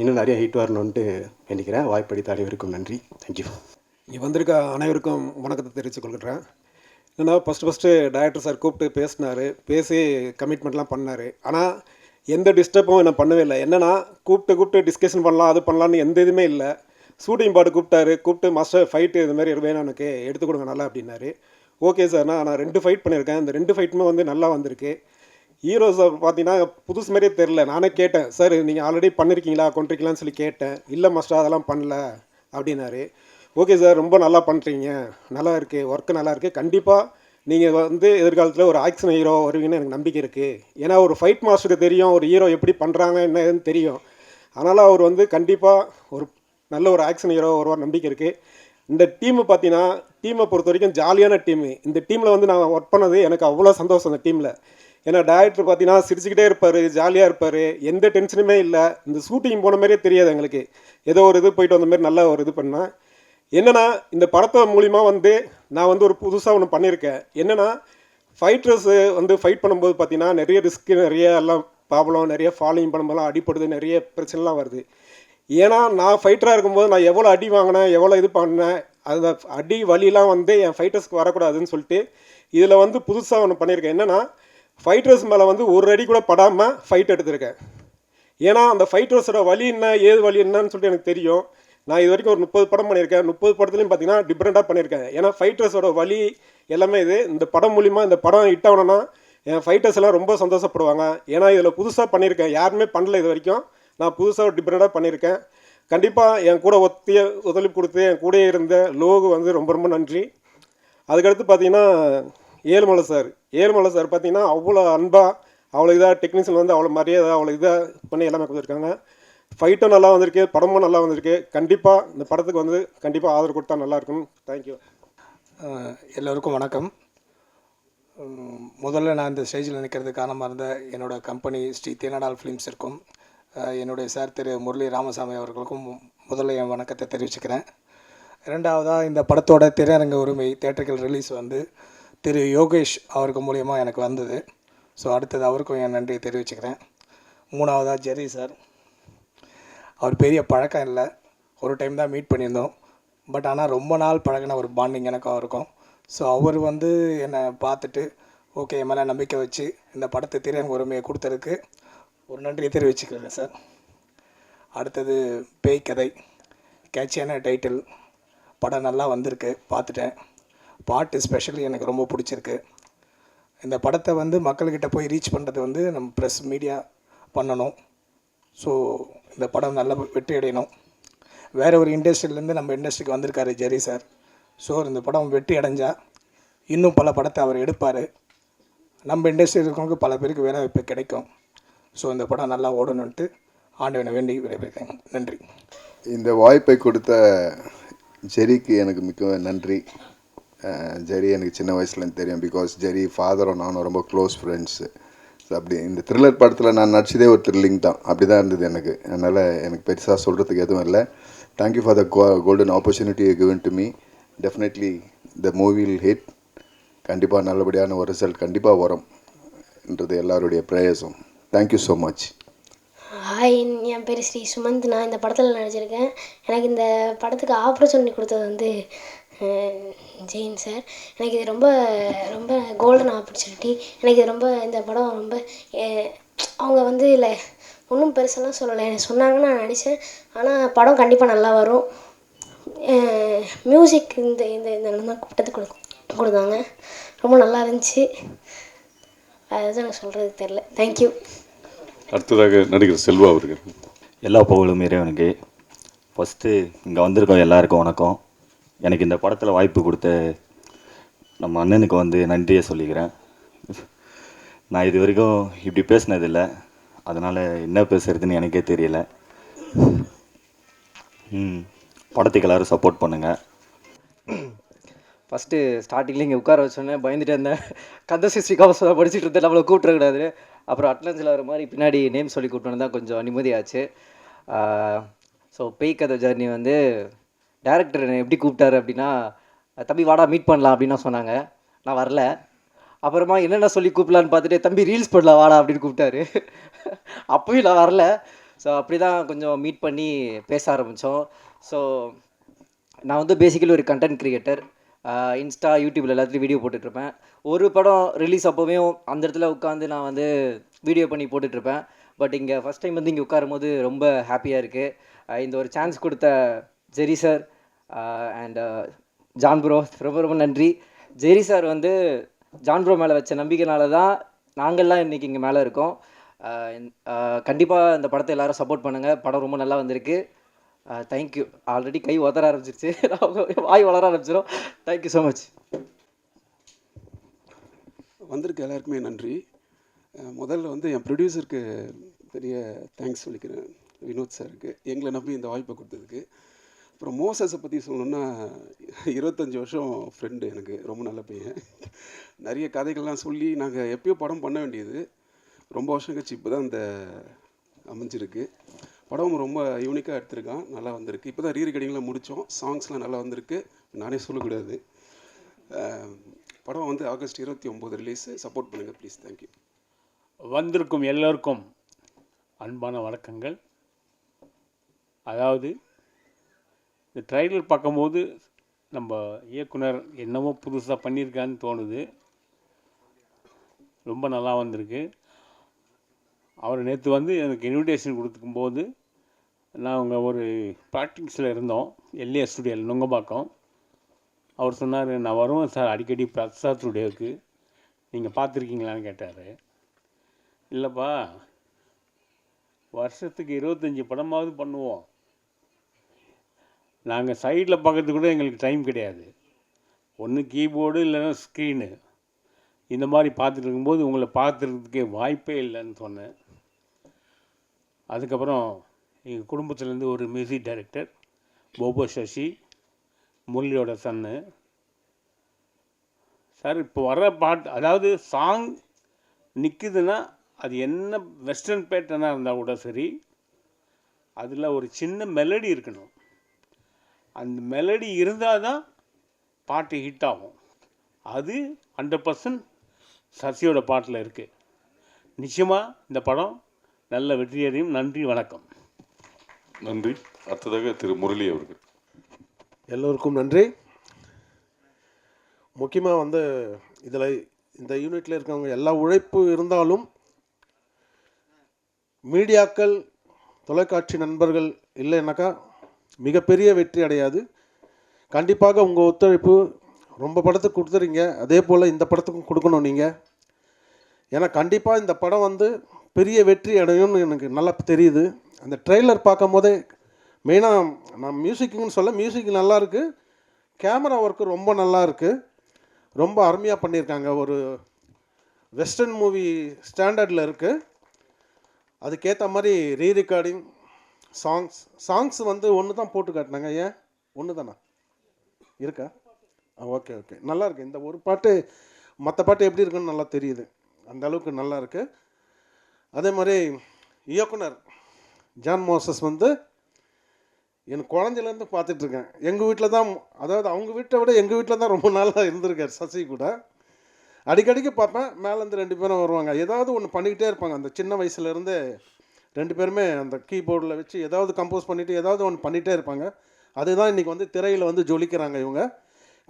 இன்னும் நிறைய ஹிட் வரணுன்ட்டு நினைக்கிறேன். வாய்ப்பளித்த அனைவருக்கும் நன்றி. தேங்க்யூ. இங்கே வந்திருக்க அனைவருக்கும் வணக்கத்தை தெரிவித்துக் கொள்கிறேன். என்னென்னா ஃபஸ்ட்டு டைரக்டர் சார் கூப்பிட்டு பேசினார், பேசி கமிட்மெண்ட்லாம் பண்ணார். ஆனால் எந்த டிஸ்டர்பும் என்ன பண்ணவே இல்லை. என்னென்னா கூப்பிட்டு டிஸ்கஷன் பண்ணலாம், அது பண்ணலான்னு எந்த இதுவுமே இல்லை. ஷூட்டிங் பாட்டு கூப்பிட்டு மாஸ்டர் ஃபைட்டு இது மாதிரி வேணும் எனக்கு எடுத்து கொடுங்க நல்லா அப்படின்னாரு. ஓகே சார், நான் 2 ஃபைட் பண்ணியிருக்கேன். இந்த 2 ஃபைட்டுமே வந்து நல்லா வந்திருக்கு. ஹீரோஸை பார்த்தீங்கன்னா புதுசு மாதிரியே தெரில. நானே கேட்டேன், சார் நீங்கள் ஆல்ரெடி பண்ணியிருக்கீங்களா கொண்டிருக்கீங்களான்னு சொல்லி கேட்டேன். இல்லை மாஸ்டர் அதெல்லாம் பண்ணல அப்படின்னாரு. ஓகே சார், ரொம்ப நல்லா பண்ணுறீங்க, நல்லா இருக்குது, ஒர்க்கு நல்லா இருக்குது. கண்டிப்பாக நீங்கள் வந்து எதிர்காலத்தில் ஒரு ஆக்ஷன் ஹீரோ வருவீங்கன்னு எனக்கு நம்பிக்கை இருக்குது. ஏன்னா ஒரு ஃபைட் மாஸ்டருக்கு தெரியும் ஒரு ஹீரோ எப்படி பண்ணுறாங்க என்னன்னு தெரியும். அதனால் அவர் வந்து கண்டிப்பாக ஒரு நல்ல ஒரு ஆக்ஷன் ஹீரோ வருவார் நம்பிக்கை இருக்குது. இந்த டீமை பார்த்தீங்கன்னா டீமை பொறுத்த வரைக்கும் ஜாலியான டீமு. இந்த டீமில் வந்து நான் ஒர்க் பண்ணது எனக்கு அவ்வளோ சந்தோஷம் இந்த டீமில். ஏன்னா டைரக்டர் பார்த்தீங்கன்னா சிரிச்சுக்கிட்டே இருப்பார், ஜாலியாக இருப்பார், எந்த டென்ஷனுமே இல்லை. இந்த ஷூட்டிங் போன மாதிரியே தெரியாது எங்களுக்கு. ஏதோ ஒரு இது போயிட்டு வந்த மாதிரி நல்லா ஒரு இது பண்ணேன். என்னென்னா இந்த படத்தை மூலிமா வந்து நான் வந்து ஒரு புதுசாக ஒன்று பண்ணியிருக்கேன். என்னென்னா ஃபைட்டர்ஸு வந்து ஃபைட் பண்ணும்போது பார்த்தீங்கன்னா நிறைய ரிஸ்க்கு, நிறைய எல்லாம் ப்ராப்ளம், நிறைய ஃபாலோயிங் பண்ணும்போதெல்லாம் அடிப்படுது, நிறைய பிரச்சனைலாம் வருது. ஏன்னா நான் ஃபைட்டராக இருக்கும்போது நான் எவ்வளோ அடி வாங்கினேன், எவ்வளோ இது பண்ணேன், அந்த அடி வலிலாம் வந்து என் ஃபைட்டர்ஸ்க்கு வரக்கூடாதுன்னு சொல்லிட்டு இதில் வந்து புதுசாக ஒன்று பண்ணியிருக்கேன். என்னென்னா ஃபைட்டர்ஸ் மேலே வந்து ஒரு அடி கூட படாமல் ஃபைட் எடுத்திருக்கேன். ஏன்னா அந்த ஃபைட்டர்ஸோட வலி என்ன, ஏது வலி என்னன்னு சொல்லிட்டு எனக்கு தெரியும். நான் இது வரைக்கும் ஒரு 30 படம் பண்ணியிருக்கேன். 30 படத்துலையும் பார்த்தீங்கன்னா டிஃப்ரெண்ட்டாக பண்ணியிருக்கேன். ஏன்னா ஃபைட்டர்ஸோட வலி எல்லாமே இது. இந்த படம் மூலிமா இந்த படம் ஹிட் ஆகணும்னா என் ஃபைட்டர்ஸ் எல்லாம் ரொம்ப சந்தோஷப்படுவாங்க. ஏன்னா இதில் புதுசாக பண்ணியிருக்கேன், யாருமே பண்ணல இது வரைக்கும். நான் புதுசாக டிஃப்ரெண்ட்டாக பண்ணியிருக்கேன். கண்டிப்பாக என் கூட ஒத்துழைப்பு கொடுத்து என் கூட இருந்த லோகு வந்து ரொம்ப ரொம்ப நன்றி. அதுக்கடுத்து பார்த்தீங்கன்னா ஏழுமலை சார் பார்த்தீங்கன்னா அவ்வளோ அன்பாக, அவ்வளோ இதாக டெக்னீஷியன் வந்து அவ்வளோ மரியாதை, அவ்வளோ இதாக பண்ணி எல்லாமே கொடுத்துருக்காங்க. ஃபைட்டும் நல்லா வந்திருக்கு, படமும் நல்லா வந்திருக்கு. கண்டிப்பாக இந்த படத்துக்கு வந்து கண்டிப்பாக ஆதரவு கொடுத்தா நல்லாயிருக்கும். தேங்க்யூ. எல்லோருக்கும் வணக்கம். முதல்ல நான் இந்த ஸ்டேஜில் நிற்கிறதுக்கு காரணமாக இருந்த என்னோடய கம்பெனி ஸ்ரீ தேனடால் ஃபிலிம்ஸ் இருக்கும் என்னுடைய சார் திரு முரளி ராமசாமி அவர்களுக்கும் முதல்ல என் வணக்கத்தை தெரிவிச்சுக்கிறேன். இரண்டாவதாக இந்த படத்தோட திரையரங்க உரிமை தியேட்டர்கள் ரிலீஸ் வந்து திரு யோகேஷ் அவருக்கு மூலிமா எனக்கு வந்தது. ஸோ அடுத்தது அவருக்கும் என் நன்றியை தெரிவிச்சுக்கிறேன். மூணாவதாக ஜெரி சார், அவர் பெரிய பழக்கம் இல்லை, ஒரு டைம் தான் மீட் பண்ணியிருந்தோம். பட் ஆனால் ரொம்ப நாள் பழகின ஒரு பாண்டிங் எனக்கும் அவருக்கும். ஸோ அவர் வந்து என்னை பார்த்துட்டு ஓகே என் மேலே நம்பிக்கை வச்சு இந்த படத்தை திரையரங்க உரிமையை கொடுத்ததுக்கு ஒரு நன்றியை தெரிவிச்சுக்கிறேன் சார். அடுத்தது பேய் கதை, கேட்சியான டைட்டில், படம் நல்லா வந்திருக்கு, பார்த்துட்டேன். பாட்டு ஸ்பெஷலி எனக்கு ரொம்ப பிடிச்சிருக்கு. இந்த படத்தை வந்து மக்கள்கிட்ட போய் ரீச் பண்ணுறது வந்து நம்ம ப்ரெஸ் மீடியா பண்ணணும். ஸோ இந்த படம் நல்லா வெற்றி அடையணும். வேறு ஒரு இண்டஸ்ட்ரியிலேருந்து நம்ம இண்டஸ்ட்ரிக்கு வந்திருக்காரு ஜெரி சார். ஸோ இந்த படம் வெற்றி அடைஞ்சால் இன்னும் பல படத்தை அவர் எடுப்பார். நம்ம இண்டஸ்ட்ரியில் இருக்கவங்க பல பேருக்கு வேலை வாய்ப்பு கிடைக்கும். ஸோ இந்த படம் நல்லா ஓடணுன்ட்டு ஆண்டவனை வேண்டி விடைபெறுகிறேன். நன்றி. இந்த வாய்ப்பை கொடுத்த ஜெரிக்கு எனக்கு மிக்க நன்றி. ஜெரி எனக்கு சின்ன வயசுலேருந்து தெரியும். பிகாஸ் ஜெரி ஃபாதரும் நானும் ரொம்ப க்ளோஸ் ஃப்ரெண்ட்ஸு. ஸோ அப்படி இந்த த்ரில்லர் படத்தில் நான் நடிச்சதே ஒரு த்ரில்லிங் தான். அப்படி தான் இருந்தது எனக்கு. அதனால் எனக்கு பெருசாக சொல்கிறதுக்கு எதுவும் இல்லை. Thank you for the golden opportunity given to me. Definitely the movie will hit. கண்டிப்பாக நல்லபடியான ஒரு ரிசல்ட் கண்டிப்பாக வரும்ன்றது எல்லாருடைய ப்ரேயர்ஸும். Thank you so much. ஹாய், என் பேர் ஸ்ரீ சுமந்த். நான் இந்த படத்தில் நடிச்சிருக்கேன். எனக்கு இந்த படத்துக்கு ஆப்பர்ச்சுனிட்டி கொடுத்தது வந்து ஜெயின் சார். எனக்கு இது ரொம்ப ரொம்ப கோல்டன் ஆப்பர்ச்சுனிட்டி. எனக்கு இது ரொம்ப இந்த படம் ரொம்ப அவங்க வந்து இல்லை ஒன்றும் பெருசெல்லாம் சொல்லலை, எனக்கு சொன்னாங்கன்னா நான் நடித்தேன். ஆனால் படம் கண்டிப்பாக நல்லா வரும். மியூசிக் இந்த இந்த இந்த தான் கூப்பிட்டது கொடுத்தாங்க. ரொம்ப நல்லா இருந்துச்சு. அதுதான் எனக்கு சொல்கிறதுக்கு தெரில. தேங்க்யூ. அடுத்ததாக நடிகர் செல்வா அவர்கள். எல்லா புகழும் இறைவனுக்கு. ஃபஸ்ட்டு இங்கே வந்திருக்கோம் எல்லாருக்கும் வணக்கம். எனக்கு இந்த படத்தில் வாய்ப்பு கொடுத்த நம்ம அண்ணனுக்கு வந்து நன்றியை சொல்லிக்கிறேன். நான் இது வரைக்கும் இப்படி பேசினதில்லை, அதனால் என்ன பேசுகிறதுன்னு எனக்கே தெரியல. படத்துக்கு எல்லோரும் சப்போர்ட் பண்ணுங்கள். ஃபஸ்ட்டு ஸ்டார்டிங்கில் இங்கே உட்கார வச்சோன்னே பயந்துட்டு இருந்தேன். கந்த சிஸ்டி கவசம் படிச்சுட்டு இருந்தேன், நம்மளை கூப்பிட்றக்கூடாது. அப்புறம் அட்லன்ஸில் வர மாதிரி பின்னாடி நேம் சொல்லி கூப்பிட்டோன்னு தான் கொஞ்சம் நிம்மதியாச்சு. ஸோ பேய் கதை ஜர்னி வந்து டேரக்டர் என்னை எப்படி கூப்பிட்டாரு அப்படின்னா, தம்பி வாடா மீட் பண்ணலாம் அப்படின்னா சொன்னாங்க. நான் வரல. அப்புறமா என்னென்ன சொல்லி கூப்பிடலான்னு பார்த்துட்டு, தம்பி ரீல்ஸ் பண்ணலாம் வாடா அப்படின்னு கூப்பிட்டாரு. அப்போயும் நான் வரல. ஸோ அப்படி தான் கொஞ்சம் மீட் பண்ணி பேச ஆரம்பித்தோம். ஸோ நான் வந்து பேசிக்கலி ஒரு கண்டென்ட் க்ரியேட்டர். இன்ஸ்டா, யூடியூப்பில் எல்லாத்துலேயும் வீடியோ போட்டுட்ருப்பேன். ஒரு படம் ரிலீஸ் அப்போவும் அந்த இடத்துல உட்காந்து நான் வந்து வீடியோ பண்ணி போட்டுட்ருப்பேன். பட் இங்கே ஃபஸ்ட் டைம் வந்து இங்கே உட்காரும் போது ரொம்ப ஹாப்பியாக இருக்குது. இந்த ஒரு சான்ஸ் கொடுத்த ஜெரி சார் அண்ட் ஜான் ப்ரோ ரொம்ப ரொம்ப நன்றி. ஜெரி சார் வந்து ஜான் ப்ரோ மேலே வச்ச நம்பிக்கைனால தான் நாங்கள்லாம் இன்றைக்கி இங்கே மேலே இருக்கோம். கண்டிப்பாக இந்த படத்தை எல்லோரும் சப்போர்ட் பண்ணுங்கள். படம் ரொம்ப நல்லா வந்திருக்கு. தேங்க்யூ. ஆல்ரெடி கை உதற ஆரம்பிச்சிருச்சு, வாய் வளர ஆரம்பிச்சிடும். Thank you so much. வந்திருக்க எல்லாருக்குமே நன்றி. முதல்ல வந்து என் ப்ரொடியூசருக்கு பெரிய தேங்க்ஸ் சொல்லிக்கிறேன், வினோத் சாருக்கு, எங்களை நம்பி இந்த வாய்ப்பை கொடுத்ததுக்கு. அப்புறம் மோசஸை பற்றி சொல்லணுன்னா 25 வருஷம் ஃப்ரெண்டு, எனக்கு ரொம்ப நல்ல பையன். நிறைய கதைகள்லாம் சொல்லி நாங்கள் எப்பயோ படம் பண்ண வேண்டியது ரொம்ப வருஷம் கழிச்சு இப்போ தான் இந்த அமைஞ்சிருக்கு. படம் ரொம்ப யூனிக்காக எடுத்திருக்கான், நல்லா வந்திருக்கு. இப்போ தான் ரீரெக்கார்டிங்லாம் முடித்தோம், சாங்ஸ்லாம் நல்லா வந்திருக்கு, நானே சொல்லக்கூடாது. படம் வந்து ஆகஸ்ட் 29 ரிலீஸு. சப்போர்ட் பண்ணுங்கள் ப்ளீஸ். தேங்க்யூ. வந்திருக்கும் எல்லோருக்கும் அன்பான வணக்கங்கள். அதாவது இந்த ட்ரைலர் பார்க்கும்போது நம்ம இயக்குனர் என்னவோ புதுசாக பண்ணியிருக்கான்னு தோணுது. ரொம்ப நல்லா வந்திருக்கு. அவர் நேற்று வந்து எனக்கு இன்விடேஷன் கொடுக்கும்போது நாங்கள் ஒரு ப்ராக்டிக்ஸில் இருந்தோம், எல்ஏ ஸ்டுடியோவில் நுங்கம்பாக்கம். அவர் சொன்னார், நான் வருவேன் சார் அடிக்கடி பிரசாத் ஸ்டுடியோவுக்கு, நீங்கள் பார்த்துருக்கீங்களான்னு கேட்டார். இல்லைப்பா, வருஷத்துக்கு 25 படமாவது பண்ணுவோம், நாங்கள் சைடில் பார்க்கறதுக்கு கூட எங்களுக்கு டைம் கிடையாது, ஒன்று கீபோர்டு இல்லைன்னா ஸ்க்ரீனு, இந்த மாதிரி பார்த்துட்டு இருக்கும்போது உங்களை பார்த்துறதுக்கே வாய்ப்பே இல்லைன்னு சொன்னேன். அதுக்கப்புறம் எங்கள் குடும்பத்துலேருந்து ஒரு மியூசிக் டைரக்டர் போபோ சசி, முரளியோட சன்னு சார், இப்போ வர்ற பாட்டு, அதாவது சாங் நிற்குதுன்னா அது என்ன வெஸ்டர்ன் பேட்டர்னாக இருந்தால் கூட சரி, அதில் ஒரு சின்ன மெலடி இருக்கணும். அந்த மெலடி இருந்தால் தான் பாட்டு ஹிட் ஆகும். அது 100% சசியோட பாட்டில் இருக்குது. நிச்சயமாக இந்த படம் நல்ல வெற்றியடையும். நன்றி, வணக்கம். நன்றி. அடுத்ததாக திரு முரளி அவர்கள். எல்லோருக்கும் நன்றி. முக்கியமாக வந்து இதில் இந்த யூனிட்டில் இருக்கவங்க எல்லா உழைப்பு இருந்தாலும் மீடியாக்கள், தொலைக்காட்சி நண்பர்கள் இல்லைன்னாக்கா மிகப்பெரிய வெற்றி அடையாது. கண்டிப்பாக உங்கள் ஒத்துழைப்பு ரொம்ப படத்துக்கு கொடுத்துறீங்க, அதே போல் இந்த படத்துக்கும் கொடுக்கணும் நீங்கள். ஏன்னா கண்டிப்பாக இந்த படம் வந்து பெரிய வெற்றி அடையும்னு எனக்கு நல்லா தெரியுது. அந்த ட்ரெய்லர் பார்க்கும் போதே மெயினாக நான் மியூசிக்குன்னு சொல்ல, மியூசிக் நல்லா இருக்குது, கேமரா ஒர்க்கு ரொம்ப நல்லா இருக்குது, ரொம்ப அருமையாக பண்ணியிருக்காங்க. ஒரு வெஸ்டர்ன் மூவி ஸ்டாண்டர்டில் இருக்குது. அதுக்கேற்ற மாதிரி ரீரெக்கார்டிங், சாங்ஸ் வந்து ஒன்று தான் போட்டு காட்டினாங்க. ஏன் ஒன்று தானா இருக்கா? ஓகே ஓகே, நல்லா இருக்குது. இந்த ஒரு பாட்டு மற்ற பாட்டு எப்படி இருக்குன்னு நல்லா தெரியுது, அந்த அளவுக்கு நல்லா இருக்குது. அதே மாதிரி இயக்குனர் ஜான் மோசஸ் வந்து எனக்கு குழந்தையிலேருந்து பார்த்துட்ருக்கேன். எங்கள் வீட்டில் தான், அதாவது அவங்க வீட்டை விட எங்கள் வீட்டில் தான் ரொம்ப நாளாக இருந்திருக்கார் சசி கூட. அடிக்கடிக்கு பார்ப்பேன், மேலேருந்து 2 பேரும் வருவாங்க, ஏதாவது ஒன்று பண்ணிக்கிட்டே இருப்பாங்க. அந்த சின்ன வயசுலேருந்து 2 பேருமே அந்த கீபோர்டில் வச்சு ஏதாவது கம்போஸ் பண்ணிவிட்டு ஏதாவது ஒன்று பண்ணிகிட்டே இருப்பாங்க. அதுதான் இன்றைக்கி வந்து திரையில் வந்து ஜொலிக்கிறாங்க இவங்க.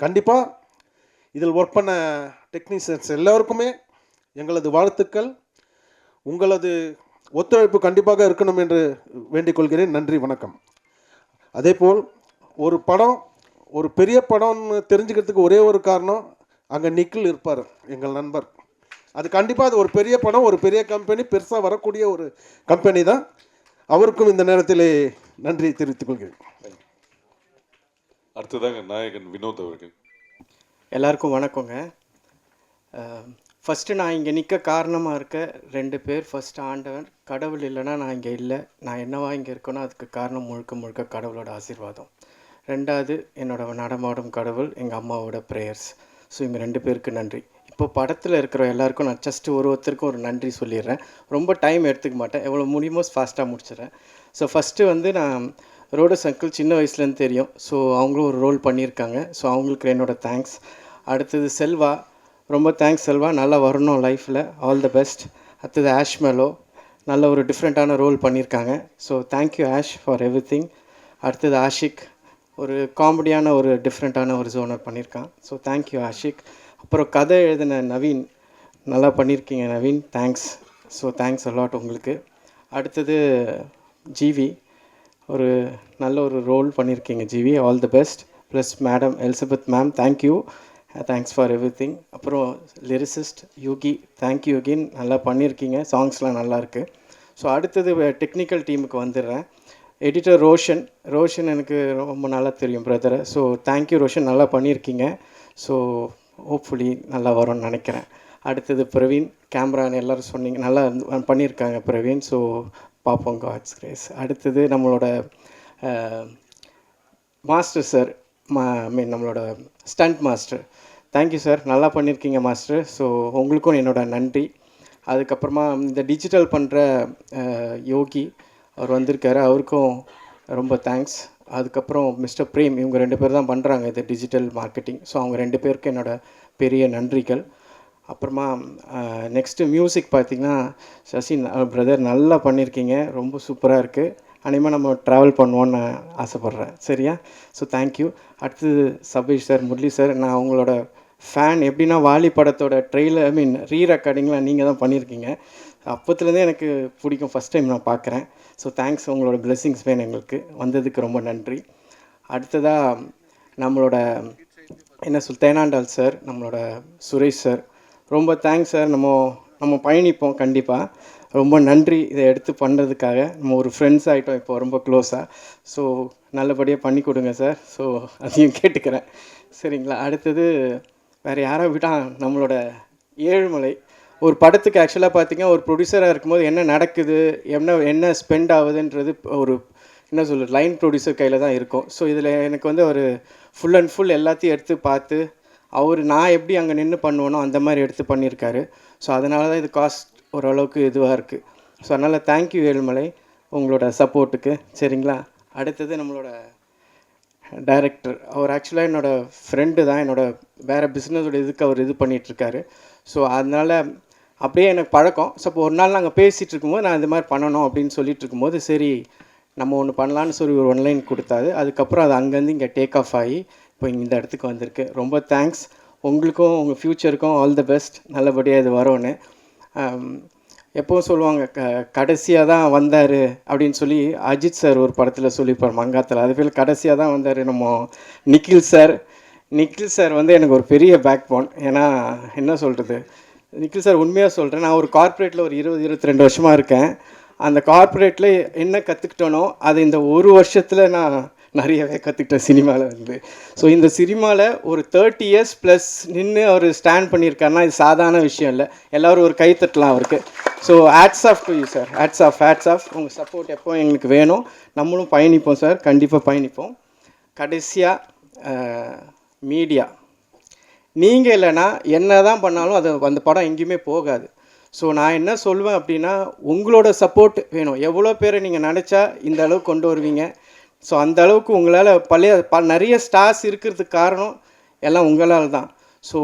கண்டிப்பாக இதில் ஒர்க் பண்ண டெக்னீஷியன்ஸ் எல்லோருக்குமே எங்களது வாழ்த்துக்கள். உங்களது ஒத்துழைப்பு கண்டிப்பாக இருக்கணும் என்று வேண்டிக் கொள்கிறேன். நன்றி, வணக்கம். அதேபோல் ஒரு படம் ஒரு பெரிய படம்னு தெரிஞ்சுக்கிறதுக்கு ஒரே ஒரு காரணம், அங்கே நிக்கில் இருப்பார் எங்கள் நண்பர். அது கண்டிப்பாக அது ஒரு பெரிய படம், ஒரு பெரிய கம்பெனி, பெருசாக வரக்கூடிய ஒரு கம்பெனி தான். அவருக்கும் இந்த நேரத்தில் நன்றி தெரிவித்துக் கொள்கிறேன். அடுத்ததாக நாயகன் வினோத் அவர்கள். எல்லாருக்கும் வணக்கங்க. ஃபஸ்ட்டு நான் இங்கே நிற்க காரணமாக இருக்க 2 பேர். ஃபஸ்ட்டு ஆண்டவன். கடவுள் இல்லைன்னா நான் இங்கே இல்லை. நான் என்னவா இங்கே இருக்கேனோ அதுக்கு காரணம் முழுக்க முழுக்க கடவுளோட ஆசீர்வாதம். 2வது என்னோட நடமாடும் கடவுள், எங்கள் அம்மாவோட ப்ரேயர்ஸ். ஸோ இவங்க 2 பேருக்கு நன்றி. இப்போ படத்தில் இருக்கிற எல்லாருக்கும் நான் ஜஸ்ட்டு ஒருத்தருக்கும் ஒரு நன்றி சொல்லிடுறேன். ரொம்ப டைம் எடுத்துக்க மாட்டேன், எவ்வளோ முடியுமோ ஃபாஸ்ட்டாக முடிச்சிடுறேன். ஸோ ஃபஸ்ட்டு வந்து நான் ரோடஸ் அங்கிள் சின்ன வயசுலேருந்து தெரியும். ஸோ அவங்களும் ஒரு ரோல் பண்ணியிருக்காங்க. ஸோ அவங்களுக்கு என்னோட தேங்க்ஸ். அடுத்தது செல்வா, ரொம்ப தேங்க்ஸ் செல்வா, நல்லா வரணும் லைஃப்பில், ஆல் த பெஸ்ட். அடுத்தது ஆஷ்மெலோ, நல்ல ஒரு டிஃப்ரெண்ட்டான ரோல் பண்ணியிருக்காங்க. So thank you Ash for everything. அடுத்தது ஆஷிக், ஒரு காமெடியான ஒரு டிஃப்ரெண்ட்டான ஒரு ஜோனர் பண்ணியிருக்கான். So thank you Ashiq. அப்புறம் கதை எழுதின நவீன், நல்லா பண்ணியிருக்கீங்க Naveen, thanks. So thanks a lot உங்களுக்கு. அடுத்தது ஜிவி, ஒரு நல்ல ஒரு ரோல் பண்ணியிருக்கீங்க GV, all the best. Plus madam Elizabeth ma'am, thank you, thanks for everything. அப்புறம் லிரிசிஸ்ட் யூகி, தேங்க்யூ யூகின், நல்லா பண்ணியிருக்கீங்க, சாங்ஸ்லாம் நல்லாயிருக்கு. ஸோ அடுத்தது டெக்னிக்கல் டீமுக்கு வந்துடுறேன். எடிட்டர் ரோஷன் எனக்கு ரொம்ப நல்லா தெரியும் பிரதரை. ஸோ தேங்க்யூ ரோஷன், நல்லா பண்ணியிருக்கீங்க. ஸோ ஹோப்ஃபுல்லி நல்லா வரும்னு நினைக்கிறேன். அடுத்தது பிரவீன், கேமரான்னு எல்லோரும் சொன்னீங்க, நல்லா பண்ணியிருக்காங்க பிரவீன். ஸோ பார்ப்போம், காட்ஸ் கிரேஸ். அடுத்தது நம்மளோட மாஸ்டர் சார், மீன் நம்மளோட ஸ்டண்ட் மாஸ்டர், தேங்க்யூ சார், நல்லா பண்ணியிருக்கீங்க மாஸ்டர். ஸோ உங்களுக்கும் என்னோட நன்றி. அதுக்கப்புறமா இந்த டிஜிட்டல் பண்ணுற யோகி அவர் வந்திருக்காரு, அவருக்கும் ரொம்ப தேங்க்ஸ். அதுக்கப்புறம் மிஸ்டர் பிரேம், இவங்க 2 பேர் தான் பண்ணுறாங்க இது டிஜிட்டல் மார்க்கெட்டிங். ஸோ அவங்க 2 பேருக்கு என்னோட பெரிய நன்றிகள். அப்புறமா நெக்ஸ்ட்டு மியூசிக் பார்த்திங்கன்னா சசின் பிரதர், நல்லா பண்ணியிருக்கீங்க, ரொம்ப சூப்பராக இருக்குது. அனிமேல் நம்ம ட்ராவல் பண்ணுவோன்னு நான் ஆசைப்பட்றேன், சரியா? So thank you. அடுத்தது சபீஷ் சார், முரளி சார், நான் அவங்களோட ஃபேன். எப்படின்னா வாலி படத்தோட ட்ரெயிலர் ரீ ரெக்கார்டிங்லாம் நீங்கள் தான் பண்ணியிருக்கீங்க. அப்போத்துலேருந்தே எனக்கு பிடிக்கும், ஃபஸ்ட் டைம் நான் பார்க்குறேன். ஸோ தேங்க்ஸ், உங்களோட பிளெஸ்ஸிங்ஸ் வேணும் எங்களுக்கு, வந்ததுக்கு ரொம்ப நன்றி. அடுத்ததாக நம்மளோட தேனாண்டாள் சார், நம்மளோட சுரேஷ் சார், ரொம்ப தேங்க்ஸ் சார். நம்ம பயணிப்போம் கண்டிப்பாக, ரொம்ப நன்றி இதை எடுத்து பண்ணுறதுக்காக. நம்ம ஒரு ஃப்ரெண்ட்ஸ் ஆகிட்டோம் இப்போ, ரொம்ப க்ளோஸாக. ஸோ நல்லபடியாக பண்ணி கொடுங்க சார். ஸோ அதையும் கேட்டுக்கிறேன், சரிங்களா? அடுத்தது வேறு யாரை விட்டால் நம்மளோட ஏழுமலை, ஒரு படத்துக்கு ஆக்சுவலாக பார்த்திங்கன்னா ஒரு ப்ரொடியூசராக இருக்கும்போது என்ன நடக்குது, என்ன ஸ்பெண்ட் ஆகுதுன்றது ஒரு என்ன சொல்கிறது லைன் ப்ரொடியூசர் கையில் தான் இருக்கும். ஸோ இதில் எனக்கு வந்து ஒரு ஃபுல் அண்ட் ஃபுல் எல்லாத்தையும் எடுத்து பார்த்து நான் எப்படி அங்கே நின்று பண்ணுவேனோ அந்த மாதிரி எடுத்து பண்ணியிருக்காரு. ஸோ அதனால தான் இது காஸ்ட் ஓரளவுக்கு இதுவாக இருக்குது. ஸோ அதனால் தேங்க்யூ ஏழுமலை, உங்களோட சப்போர்ட்டுக்கு, சரிங்களா? அடுத்தது நம்மளோட டைரக்டர், அவர் ஆக்சுவலாக என்னோடய ஃப்ரெண்டு தான், என்னோடய வேறு பிஸ்னஸோட இதுக்கு அவர் இது பண்ணிகிட்ருக்காரு. ஸோ அதனால் அப்படியே எனக்கு பழக்கம். ஸோ இப்போ ஒரு நாள் நாங்கள் பேசிகிட்டு இருக்கும்போது நான் இந்த மாதிரி பண்ணணும் அப்படின்னு சொல்லிட்டு இருக்கும்போது, சரி நம்ம ஒன்று பண்ணலான்னு சொல்லி ஒரு ஒன்லைன் கொடுத்தாரு. அதுக்கப்புறம் அது அங்கேருந்து இங்கே டேக் ஆஃப் ஆகி இப்போ இந்த இடத்துக்கு வந்திருக்கு. ரொம்ப தேங்க்ஸ். உங்களுக்கும் உங்கள் ஃப்யூச்சருக்கும் ஆல் தி பெஸ்ட், நல்லபடியாக இது வரும்னு. எப்போவும் சொல்லுவாங்க கடைசியாக தான் வந்தார் அப்படின்னு சொல்லி அஜித் சார் ஒரு படத்தில் சொல்லியிருப்பார் மங்காத்தில், அது போல் கடைசியாக தான் வந்தார் நம்ம நிக்கில் சார் வந்து எனக்கு ஒரு பெரிய பேக் போன். ஏன்னா என்ன சொல்கிறது, நிக்கில் சார் உண்மையாக சொல்கிறேன், நான் ஒரு கார்ப்பரேட்டில் ஒரு 20-22 வருஷமாக இருக்கேன். அந்த கார்ப்பரேட்டில் என்ன கற்றுக்கிட்டேனோ அது இந்த ஒரு வருஷத்தில் நான் நிறையவே கற்றுக்கிட்டேன் சினிமாவில் இருந்து. ஸோ இந்த சினிமாவில் ஒரு 30 years ப்ளஸ் நின்று அவர் ஸ்டாண்ட் பண்ணியிருக்காருன்னா இது சாதாரண விஷயம் இல்லை. எல்லோரும் ஒரு கை தட்டலாம் அவருக்கு. So hats off to you sir, hats off. உங்கள் சப்போர்ட் எப்போ எங்களுக்கு வேணும், நம்மளும் பயணிப்போம் சார், கண்டிப்பாக பயணிப்போம். கடைசியாக மீடியா, நீங்கள் இல்லைன்னா என்ன தான் பண்ணாலும் அந்த படம் எங்கேயுமே போகாது. ஸோ நான் என்ன சொல்வேன் அப்படின்னா, உங்களோட சப்போர்ட் வேணும். எவ்வளோ பேரை நீங்கள் நினச்சா இந்த அளவுக்கு கொண்டு வருவீங்க. ஸோ அந்த அளவுக்கு உங்களால் நிறைய ஸ்டார்ஸ் இருக்கிறதுக்கு காரணம் எல்லாம் உங்களால் தான். ஸோ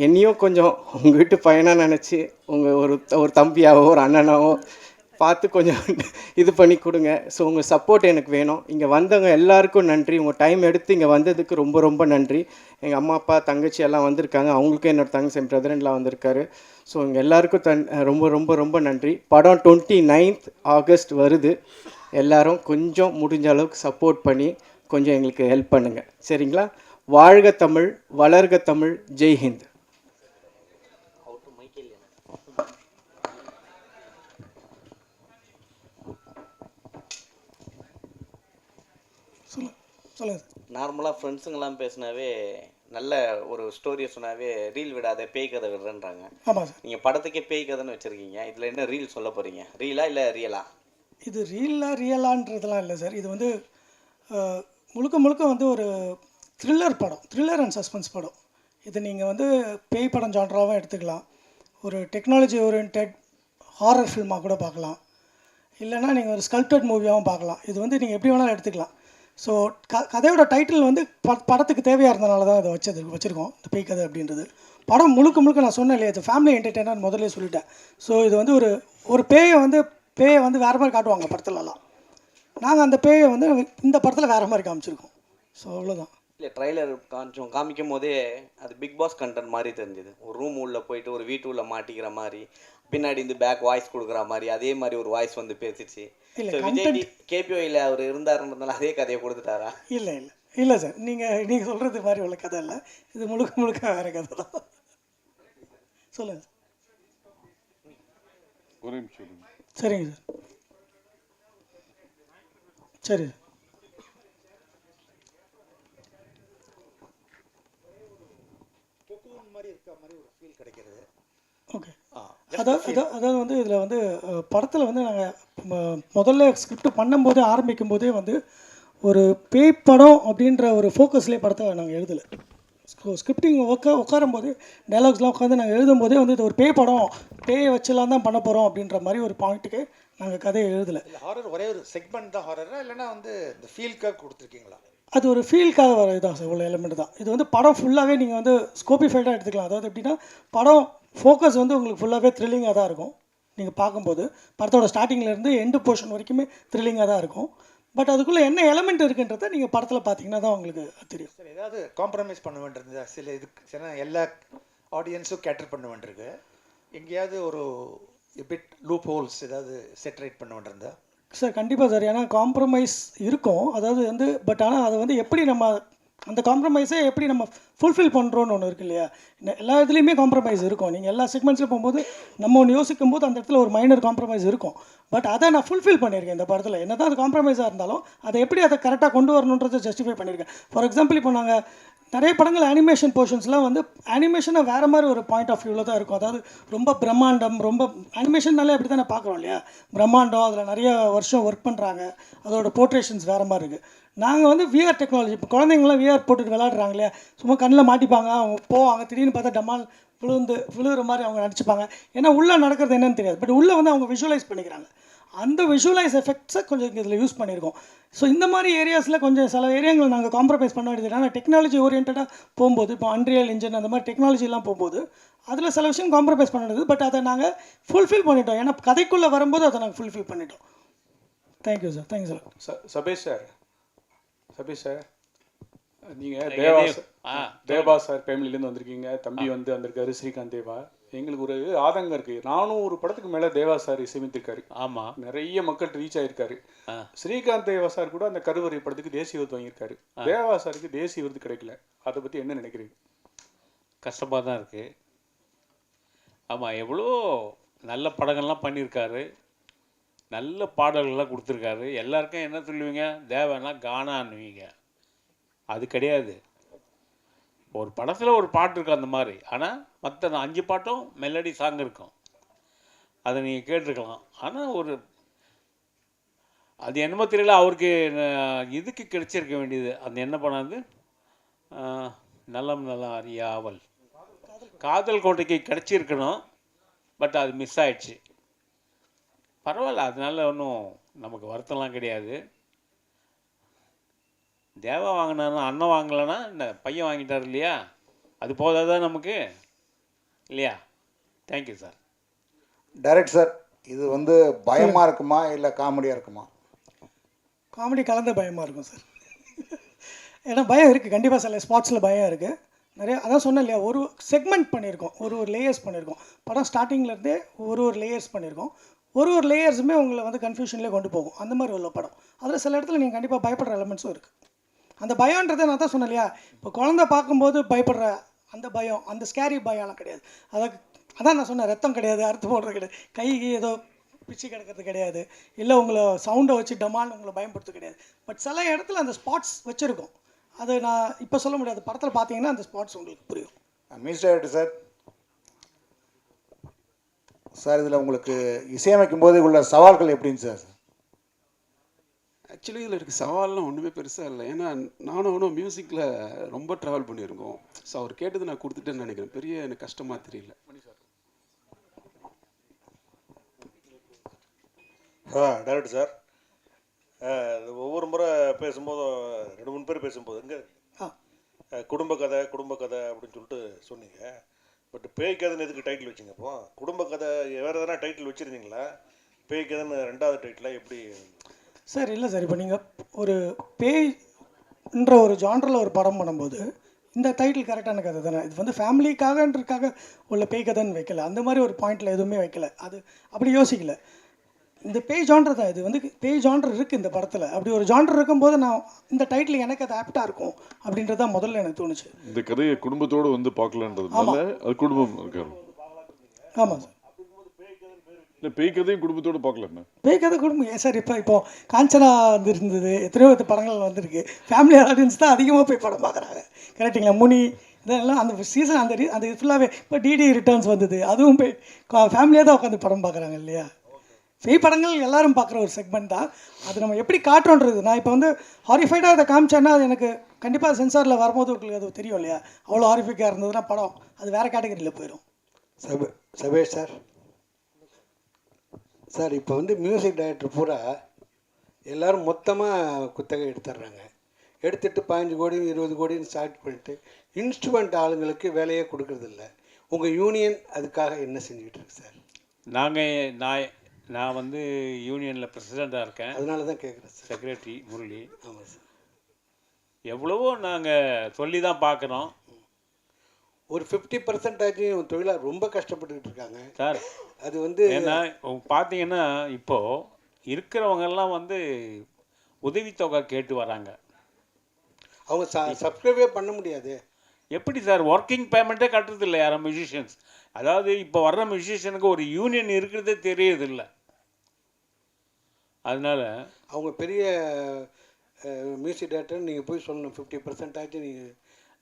என்னையும் கொஞ்சம் உங்கள் வீட்டு பையனாக நினச்சி உங்கள் ஒரு தம்பியாவோ ஒரு அண்ணனாவோ பார்த்து கொஞ்சம் இது பண்ணி கொடுங்க. ஸோ உங்கள் சப்போர்ட் எனக்கு வேணும். இங்கே வந்தவங்க எல்லாருக்கும் நன்றி, உங்கள் டைம் எடுத்து இங்கே வந்ததுக்கு ரொம்ப ரொம்ப நன்றி. எங்கள் அம்மா அப்பா தங்கச்சி எல்லாம் வந்திருக்காங்க, அவங்களுக்கும் என்னோடய தங்கச்சி என் பிரதர்லாம் வந்திருக்காரு. ஸோ இங்கே எல்லாருக்கும் ரொம்ப ரொம்ப ரொம்ப நன்றி. படம் 29th August வருது. எல்லோரும் கொஞ்சம் முடிஞ்ச அளவுக்கு சப்போர்ட் பண்ணி கொஞ்சம் எங்களுக்கு ஹெல்ப் பண்ணுங்கள், சரிங்களா? வாழ்க தமிழ், வளர்க தமிழ், ஜெய் ஹிந்த். சொல்லுங்கள். நார்மலாக ஃப்ரெண்ட்ஸுங்கெல்லாம் பேசினாவே நல்ல ஒரு ஸ்டோரியை சொன்னாவே ரீல் விடாத பேய் கதை விடுறேன்றாங்க. ஆமாம் சார். நீங்கள் படத்துக்கே பேய் கதைன்னு வச்சுருக்கீங்க, இதில் என்ன ரீல் சொல்ல போகிறீங்க? ரீலா இல்லை ரியலா? இது ரியலான்றதுலாம் இல்லை சார். இது வந்து முழுக்க முழுக்க வந்து ஒரு த்ரில்லர் படம், த்ரில்லர் அண்ட் சஸ்பென்ஸ் படம். இது நீங்கள் வந்து பேய் படம் ஜான்ராகவும் எடுத்துக்கலாம், ஒரு டெக்னாலஜி ஓரியன்ட் ஹாரர் ஃபில்மாக கூட பார்க்கலாம், இல்லைனா நீங்கள் ஒரு ஸ்கல்ப்டட் மூவியாகவும் பார்க்கலாம். இது வந்து நீங்கள் எப்படி வேணாலும் எடுத்துக்கலாம். ஸோ கதையோட டைட்டில் வந்து படத்துக்கு தேவையாக இருந்தனால தான் அதை வச்சுருக்கோம், இந்த பேய் கதை அப்படின்றது. படம் முழுக்க முழுக்க நான் சொன்னேன் இல்லையா, இது ஃபேமிலி என்டர்டெய்னர் முதல்ல சொல்லிட்டேன். ஸோ இது வந்து ஒரு பேயை வந்து வேறு மாதிரி காட்டுவாங்க படத்துலலாம். நாங்கள் அந்த பேயை வந்து இந்த படத்தில் வேறு மாதிரி காமிச்சிருக்கோம். ஸோ அவ்வளோதான். இல்லை, ட்ரைலர் கொஞ்சம் காமிக்கும் போதே அது பிக் பாஸ் கண்டென்ட் மாதிரி தெரிஞ்சுது. ஒரு ரூம் உள்ளே போயிட்டு ஒரு வீட்டு உள்ள மாட்டிக்கிற மாதிரி, பின்னாடி இந்த பேக் வாய்ஸ் கொடுக்குற மாதிரி, அதே மாதிரி ஒரு வாய்ஸ் வந்து பேசிச்சு. விஜய் கேபிஓயில் அவர் இருந்தாருன்றதுனால அதே கதையை கொடுத்துட்டாரா? இல்லை சார், நீங்கள் சொல்கிறது மாதிரி உள்ள கதை இல்லை, இது முழுக்க முழுக்க வேறு கதை தான். சொல்லுங்கள். ஒரு நிமிஷம். சரிங்க சார். சரி. ஓகே. அதாவது வந்து இதில் வந்து படத்தில் வந்து நாங்கள் முதல்ல ஸ்கிரிப்ட் பண்ணும்போதே ஆரம்பிக்கும் போதே வந்து ஒரு பேய் படம் அப்படின்ற ஒரு ஃபோக்கஸ்லேயே படத்தை நாங்கள் எழுதலை. ஸ்கிரிப்டிங் உட்காரும் போது டைலாக்ஸ்லாம் உட்காந்து நாங்கள் எழுதும் போதே வந்து இது ஒரு பேய் படம், பேயை வச்சுலாம் தான் பண்ண போகிறோம் அப்படின்ற மாதிரி ஒரு பாயிண்ட்டுக்கு நாங்கள் கதையை எழுதலை. ஹாரர் ஒரே ஒரு செக்மெண்ட் தான் ஹாரரா, இல்லைன்னா வந்து இந்த ஃபீல்க்காக கொடுத்துருக்கீங்களா? அது ஒரு ஃபீல்க்காக வர இதுதான் சார், உள்ள எலிமெண்ட் தான். இது வந்து படம் ஃபுல்லாகவே நீங்கள் வந்து ஸ்கோபிஃபைடாக எடுத்துக்கலாம். அதாவது எப்படின்னா படம் ஃபோக்கஸ் வந்து உங்களுக்கு ஃபுல்லாகவே த்ரில்லிங்காக தான் இருக்கும். நீங்கள் பார்க்கும்போது படத்தோட ஸ்டார்டிங்லேருந்து எண்டு போர்ஷன் வரைக்குமே த்ரில்லிங்காக தான் இருக்கும். பட் அதுக்குள்ளே என்ன எலிமெண்ட் இருக்குன்றதை நீங்கள் படத்தில் பார்த்தீங்கன்னா தான் உங்களுக்கு தெரியும். சார், ஏதாவது காம்ப்ரமைஸ் பண்ண வேண்டியிருந்தா சில சில எல்லா ஆடியன்ஸும் கேட்டர் பண்ண வேண்டியிருக்கு, எங்கேயாவது ஒரு பிட் லூப் ஹோல்ஸ் ஏதாவது செட்ரேட் பண்ண வேண்டியிருந்தா? சார் கண்டிப்பாக சார், ஏன்னா காம்ப்ரமைஸ் இருக்கும். அதாவது வந்து பட் ஆனால் அதை வந்து எப்படி நம்ம அந்த காம்ப்ரமைஸை எப்படி நம்ம ஃபுல்ஃபில் பண்ணுறோன்னு ஒன்று இருக்குது இல்லையா. எல்லா இதுலேயுமே காம்ப்ரமைஸ் இருக்கும். நீங்கள் எல்லா செக்மெண்ட்ஸில் போகும்போது நம்ம ஒன்று யோசிக்கும் போது அந்த இடத்துல ஒரு மைனர் காம்ப்ரமைஸ் இருக்கும். பட் அதை நான் ஃபுல்ஃபில் பண்ணியிருக்கேன் இந்த படத்தில். என்ன தான் அது காம்ப்ரமைஸாக இருந்தாலும் அதை எப்படி அதை கரெக்டாக கொண்டு வரணுன்றதை ஜஸ்டிஃபை பண்ணியிருக்கேன். ஃபார் எக்ஸாம்பிள், இப்போ நாங்கள் நிறைய படங்கள் அனிமேஷன் போர்ஷன்ஸ்லாம் வந்து அனிமேஷனை வேறு மாதிரி ஒரு பாயிண்ட் ஆஃப் வியூவில் தான் இருக்கும். அதாவது ரொம்ப பிரம்மாண்டம், ரொம்ப அனிமேஷன்னாலே அப்படி தானே பார்க்குறோம் இல்லையா, பிரம்மாண்டம், அதில் நிறைய வருஷம் ஒர்க் பண்ணுறாங்க, அதோட போர்ட்ரேஷன்ஸ் வேறு மாதிரி இருக்குது. நாங்கள் வந்து விஆர் டெக்னாலஜி, இப்போ குழந்தைங்களாம் விஆர் போட்டுட்டு விளையாடுறாங்க இல்லையா, சும்மா கண்ணில் மாட்டிப்பாங்க, அவங்க போவாங்க, திடீர்னு பார்த்தா டமால் விழுகிற மாதிரி அவங்க நடிச்சுப்பாங்க. ஏன்னா உள்ளே நடக்கிறது என்னன்னு தெரியாது, பட் உள்ளே வந்து அவங்க விஷுவலைஸ் பண்ணிக்கிறாங்க. அந்த விஷுவலைஸ் எஃபெக்ட்ஸை கொஞ்சம் இதில் யூஸ் பண்ணியிருக்கோம். ஸோ இந்த மாதிரி ஏரியாஸில் கொஞ்சம் சில ஏரியாங்கள் நாங்கள் காம்ப்ரமைஸ் பண்ண வேண்டியது. ஆனால் டெக்னாலஜி ஓரியன்டாக போகும்போது, இப்போ அன்ரியல் இன்ஜின் அந்த மாதிரி டெக்னாலஜிலாம் போகும்போது அதில் சில விஷயம் காம்ப்ரமைஸ் பண்ண வேண்டியது. பட் அதை நாங்கள் ஃபுல்ஃபில் பண்ணிட்டோம். ஏன்னா கதைக்குள்ளே வரும்போது அதை நாங்கள் ஃபுல்ஃபில் பண்ணிட்டோம். Thank you sir. Thank you sir. Sabesh sir, நீங்கள் தேவா சார் ஃபேமிலிலேருந்து வந்திருக்கீங்க. தம்பி வந்து வந்திருக்காரு, ஸ்ரீகாந்த் தேவா. எங்களுக்கு ஒரு ஆதங்கம் இருக்குது. நானும் ஒரு படத்துக்கு மேலே தேவா சார் இசையமைத்திருக்காரு. ஆமாம், நிறைய மக்கள் ரீச் ஆகிருக்காரு. ஸ்ரீகாந்த் தேவா சார் கூட அந்த கருவறை படத்துக்கு தேசிய விருது வாங்கியிருக்காரு. தேவா சாருக்கு தேசிய விருது கிடைக்கல. அதை பற்றி என்ன நினைக்கிறீங்க? கஷ்டமாக தான் இருக்குது. ஆமாம், எவ்வளோ நல்ல படங்கள்லாம் பண்ணியிருக்காரு, நல்ல பாடல்கள்லாம் கொடுத்துருக்காரு. எல்லாருக்கும் என்ன சொல்லுவீங்க, தேவனா கானான்னுவீங்க. அது கிடையாது. ஒரு படத்தில் ஒரு பாட்டு இருக்கும் அந்த மாதிரி. ஆனால் மற்ற 5 பாட்டும் மெலடி சாங் இருக்கும், அதை நீங்கள் கேட்டிருக்கலாம். ஆனால் அது என்னமோ தெரியல, அவருக்கு இதுக்கு கிடைச்சிருக்க வேண்டியது அந்த என்ன பண்ணாது, நலம் நலம் அறியாவல், காதல் கோட்டைக்கு கிடைச்சிருக்கணும். பட் அது மிஸ் ஆயிடுச்சு. பரவாயில்ல, அதனால ஒன்றும் நமக்கு வருத்தம்லாம் கிடையாது. தேவா வாங்கினாருன்னா அண்ணன் வாங்கலைன்னா இந்த பையன் வாங்கிட்டார் இல்லையா, அது போதாதான் நமக்கு இல்லையா. Thank you sir. டைரக்ட் சார், இது வந்து பயமாக இருக்குமா இல்லை காமெடியாக இருக்குமா? காமெடி கலந்த பயமாக இருக்கும் சார். ஏன்னா பயம் இருக்குது கண்டிப்பாக, சில ஸ்பாட்ஸில் பயம் இருக்குது நிறைய. அதான் சொன்னேன் இல்லையா, ஒரு செக்மெண்ட் பண்ணியிருக்கோம், ஒரு லேயர்ஸ் பண்ணியிருக்கோம். படம் ஸ்டார்டிங்லேருந்தே ஒரு லேயர்ஸ் பண்ணியிருக்கோம். ஒரு லேயர்ஸுமே உங்களை வந்து கன்ஃபியூஷன்லேயே கொண்டு போகும். அந்த மாதிரி உள்ள படம். அதில் சில இடத்துல நீங்கள் கண்டிப்பாக பயப்படுற எலமெண்ட்ஸும் இருக்குது. அந்த பயம்ன்றதை நான் தான் சொன்னேன் இல்லையா, இப்போ குழந்தை பார்க்கும்போது பயப்படுற அந்த பயம், அந்த ஸ்கேரி பயம்லாம் கிடையாது. அதான் நான் சொன்னேன், ரத்தம் கிடையாது, அறுத்து போடுறது கிடையாது, கை ஏதோ பிச்சு கிடக்கிறது கிடையாது, இல்லை உங்களை சவுண்டை வச்சு டமான்னு உங்களை பயன்படுத்த கிடையாது. பட் சில இடத்துல அந்த ஸ்பாட்ஸ் வச்சுருக்கோம். அது நான் இப்போ சொல்ல முடியாது, படத்தில் பார்த்தீங்கன்னா அந்த ஸ்பாட்ஸ் உங்களுக்கு புரியும். மியூசிக் டைரக்டர் சார், சார் இதில் உங்களுக்கு இசையமைக்கும் போது உள்ள சவால்கள் எப்படின்னு சார்? ஆக்சுவலி இதில் இருக்க சவால்லாம் ஒன்றுமே பெருசாக இல்லை. ஏன்னா நானும் அவனும் மியூசிக்கில் ரொம்ப ட்ராவல் பண்ணியிருக்கோம். ஸோ அவர் கேட்டது நான் கொடுத்துட்டேன்னு நினைக்கிறேன். பெரிய எனக்கு கஷ்டமாக தெரியல. டைரக்டர் சார், ஒவ்வொரு முறை பேசும்போதும் 2-3 பேர் பேசும்போது எங்கே குடும்ப கதை அப்படின்னு சொல்லிட்டு சொன்னீங்க. பட் பேய் கதைன்னு எதுக்கு டைட்டில் வச்சிங்க? அப்போ குடும்ப கதை வேறு எதனா டைட்டில் வச்சுருந்தீங்களா? பேய் கதைன்னு 2வது டைட்டிலாக எப்படி சார்? இல்லை சார், இப்போ நீங்கள் ஒரு பேய்ன்ற ஒரு ஜான்ரில் ஒரு படம் பண்ணும்போது இந்த டைட்டில் கரெக்டான கதை தானே. இது வந்து ஃபேமிலிக்காகன்றதுக்காக உள்ள பேய் கதைன்னு வைக்கல, அந்த மாதிரி ஒரு பாயிண்டில் எதுவுமே வைக்கல, அது அப்படி யோசிக்கல. இந்த பேய் ஜான்ரு தான், இது வந்து பேய் ஜான்ரு இருக்குது இந்த படத்தில். அப்படி ஒரு ஜான்ரு இருக்கும்போது நான் இந்த டைட்டில் எனக்கு அது ஆப்டாக இருக்கும் அப்படின்றத முதல்ல எனக்கு தோணுச்சு. இந்த கதையை குடும்பத்தோடு வந்து பார்க்கலான்றதுனால அது குடும்பம் இருக்காரு. ஆமாம் சார், இல்லை பேய் கதையும் குடும்பத்தோடு பார்க்கலண்ணா. பேய் கதை குடும்பம் ஏன் சார்? இப்போ காஞ்சனா வந்துருந்தது, எத்தனையோ படங்கள் வந்திருக்கு, ஃபேமிலி ஆடியன்ஸ் தான் அதிகமாக போய் படம் பார்க்குறாங்க. கரெக்டுங்களா? முனி இதெல்லாம் அந்த சீசன் அந்த ஃபுல்லாகவே இப்போ டிடி ரிட்டர்ன்ஸ் வந்தது, அதுவும் போய் ஃபேமிலியாக தான் உட்காந்து படம் பார்க்குறாங்க இல்லையா? பேய் படங்கள் எல்லாரும் பார்க்குற ஒரு செக்மெண்ட் தான். அது நம்ம எப்படி காட்டுறோன்றது. நான் இப்போ வந்து ஹாரிஃபைடாக அதை காமிச்சேன்னா அது எனக்கு கண்டிப்பாக சென்சாரில் வரும்போது உங்களுக்கு அது தெரியும் இல்லையா? அவ்வளோ ஹாரிஃபைக்காக இருந்ததுன்னா படம் அது வேறு கேட்டகரியில் போயிடும். சபேஷ் சார், சார் இப்போ வந்து மியூசிக் டைரக்டர் பூரா எல்லோரும் மொத்தமாக குத்தகை எடுத்துடுறாங்க. எடுத்துகிட்டு 15 கோடி 20 கோடின்னு ஸ்டார்ட் பண்ணிட்டு இன்ஸ்ட்ருமெண்ட் ஆளுங்களுக்கு வேலையே கொடுக்குறதில்ல. உங்கள் யூனியன் அதுக்காக என்ன செஞ்சுக்கிட்டு இருக்கு சார்? நான் வந்து யூனியனில் பிரசிடெண்ட்டாக இருக்கேன். அதனால தான் கேட்குறேன் சார். செக்ரட்டரி முரளி. ஆமாம் சார். எவ்வளவோ நாங்கள் சொல்லி தான் பார்க்குறோம். ஒரு 50% தொழிலாளர் ரொம்ப கஷ்டப்பட்டுக்கிட்டு இருக்காங்க சார். அது வந்து ஏன்னா பார்த்தீங்கன்னா இப்போது இருக்கிறவங்கெல்லாம் வந்து உதவித்தொகை கேட்டு வராங்க. அவங்க சப்ஸ்கிரைபே பண்ண முடியாது. எப்படி சார்? ஒர்க்கிங் பேமெண்ட்டே கட்டுறது இல்லை யாரும் மியூசிஷியன்ஸ். அதாவது இப்போ வர்ற மியூசிஷியனுக்கு ஒரு யூனியன் இருக்கிறதே தெரியறதில்லை. அதனால் அவங்க பெரிய மியூசிக் டைரக்டர் நீங்கள் போய் சொல்லணும் 50% நீங்கள்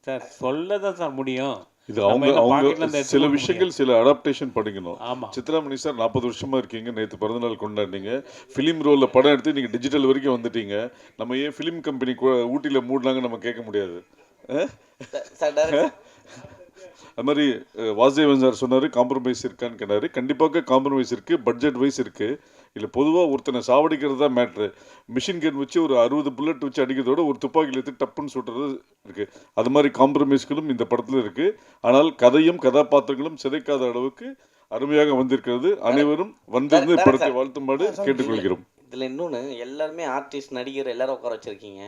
சார் சொல்ல தான் சார் முடியும். இது அவங்க சில விஷயங்கள் சில அடாப்டேஷன் பண்ணிக்கணும். ஆமாம். சித்ராமணி சார் 40 வருஷமாக இருக்கீங்க, நேற்று பிறந்தநாள் கொண்டாடினீங்க, ஃபிலிம் ரோலில் படம் எடுத்து நீங்கள் டிஜிட்டல் வரைக்கும் வந்துட்டீங்க. நம்ம ஏன் ஃபிலிம் கம்பெனி ஊட்டியில் மூடினாங்க நம்ம கேட்க முடியாது. அது மாதிரி வாசுதேவன் சார் சொன்னார் காம்ப்ரமைஸ் இருக்கான்னு கேட்டார். கண்டிப்பாக காம்ப்ரமைஸ் இருக்குது, பட்ஜெட் வைஸ் இருக்குது. இல்லை பொதுவாக ஒருத்தனை சாவடிக்கிறது தான் மேட்ரு. மிஷின் கன் வச்சு ஒரு 60 புல்லட் வச்சு அடிக்கிறதோட ஒரு துப்பாக்கியில் எடுத்து டப்புன்னு சுட்டுறது இருக்குது. அது மாதிரி காம்ப்ரமைஸ்களும் இந்த படத்தில் இருக்குது. ஆனால் கதையும் கதாபாத்திரங்களும் சிதைக்காத அளவுக்கு அருமையாக வந்திருக்கிறது. அனைவரும் வந்திருந்து படத்தை வாழ்த்துமாறு கேட்டுக்கொள்கிறோம். இதில் இன்னொன்று, எல்லாருமே ஆர்டிஸ்ட் நடிகர் எல்லாரும் உட்கார வச்சுருக்கீங்க.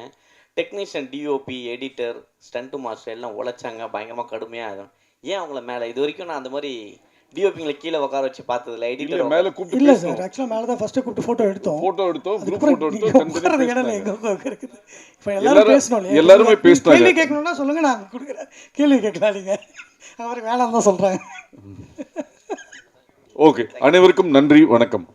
Technician, DOP, editor, stunt master எல்லாம் உழைச்சாங்க பயங்கரமாக கடுமையாக. ஏன் அவங்கள மேலே இது வரைக்கும் நான் அந்த மாதிரி டிஓபிங்களை கீழே உட்கார வச்சு பார்த்ததில்ல. எடிட்டர் மேலே கூப்பிட்டு இல்லை சார், ஆக்சுவலாக மேலே தான் ஃபஸ்ட்டு கூப்பிட்டு ஃபோட்டோ எடுத்தோம். இப்போ எல்லாரும் பேசணும், எல்லாருமே பேசினாங்க. கேள்வி கேட்கணும்னா சொல்லுங்கள், நான் கொடுக்குறேன். கேள்வி கேட்கலாம் நீங்கள், அவர் வேணாம் தான் சொல்கிறாங்க. ஓகே, அனைவருக்கும் நன்றி, வணக்கம்.